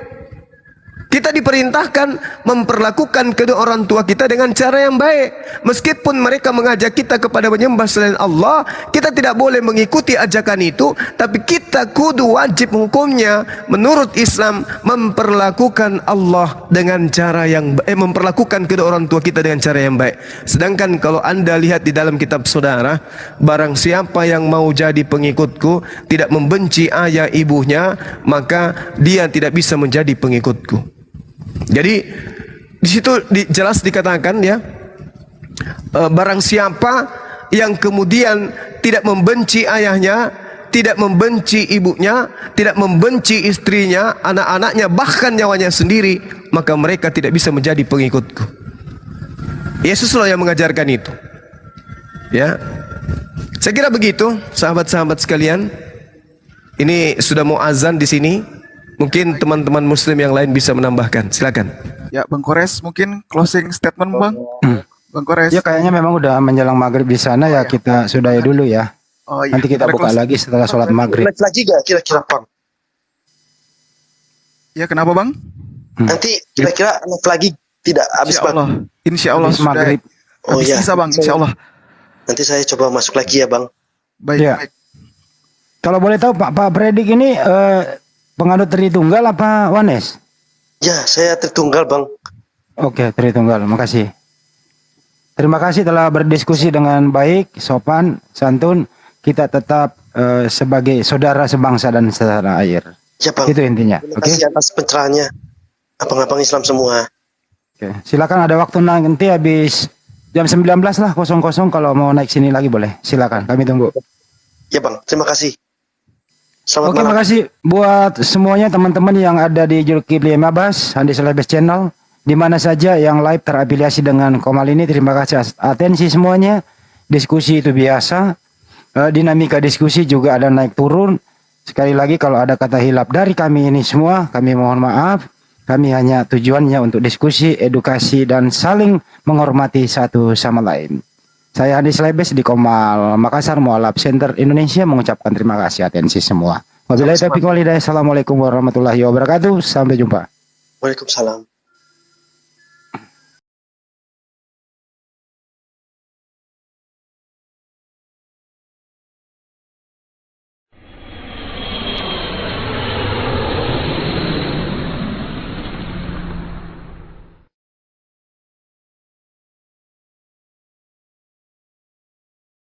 Kita diperintahkan memperlakukan kedua orang tua kita dengan cara yang baik. Meskipun mereka mengajak kita kepada menyembah selain Allah, kita tidak boleh mengikuti ajakan itu, tapi kita kudu wajib hukumnya menurut Islam memperlakukan Allah dengan cara yang memperlakukan kedua orang tua kita dengan cara yang baik. Sedangkan kalau Anda lihat di dalam kitab saudara, barang siapa yang mau jadi pengikutku tidak membenci ayah ibunya, maka dia tidak bisa menjadi pengikutku. Jadi di situ jelas dikatakan, ya, barang siapa yang kemudian tidak membenci ayahnya, tidak membenci ibunya, tidak membenci istrinya, anak-anaknya, bahkan nyawanya sendiri, maka mereka tidak bisa menjadi pengikutku. Yesuslah yang mengajarkan itu. Ya, saya kira begitu, sahabat-sahabat sekalian. Ini sudah mau azan di sini. Mungkin teman-teman Muslim yang lain bisa menambahkan. Silakan. Ya, Bang Kores, mungkin closing statement, Bang. Bang Kores. Ya, kayaknya memang udah menjelang maghrib di sana, ya kita sudahi dulu ya. Oh, iya. Nanti kita buka lagi setelah sholat maghrib. Lagi gak kira-kira, Bang? Ya, kenapa, Bang? Nanti kira-kira lagi tidak habis, Bang? Insya Allah sudah. Maghrib. Oh habis ya, bisa, Bang, insya Allah. Nanti saya coba masuk lagi ya, Bang. Baik, Ya. baik. Kalau boleh tahu Pak Predik ini penganut Tritunggal apa Wanes? Ya, saya Tritunggal, Bang. Oke, Tritunggal. Makasih. Terima kasih telah berdiskusi dengan baik, sopan, santun. Kita tetap sebagai saudara sebangsa dan setanah air. Ya, Bang. Itu intinya. Terima Oke. kasih atas pencerahannya. Abang-abang Islam semua. Oke. Silakan, ada waktu nanti habis jam 19 lah 00 kalau mau naik sini lagi boleh. Silakan, kami tunggu. Ya, Bang. Terima kasih. Selamat Oke, malam. makasih buat semuanya teman-teman yang ada di Julkipli Mabas, Andi Selebes Channel, di mana saja yang live terafiliasi dengan Komal ini. Terima kasih atensi semuanya. diskusi itu biasa. Dinamika diskusi juga ada naik turun. Sekali lagi kalau ada kata hilap dari kami ini semua, kami mohon maaf. Kami hanya tujuannya untuk diskusi, edukasi, dan saling menghormati satu sama lain. Saya Andi Slebes di Komal, Makassar, Mualaf Center Indonesia mengucapkan terima kasih atensi semua. Wabillahi taufiq wal hidayah. Assalamualaikum warahmatullahi wabarakatuh. Sampai jumpa. Waalaikumsalam.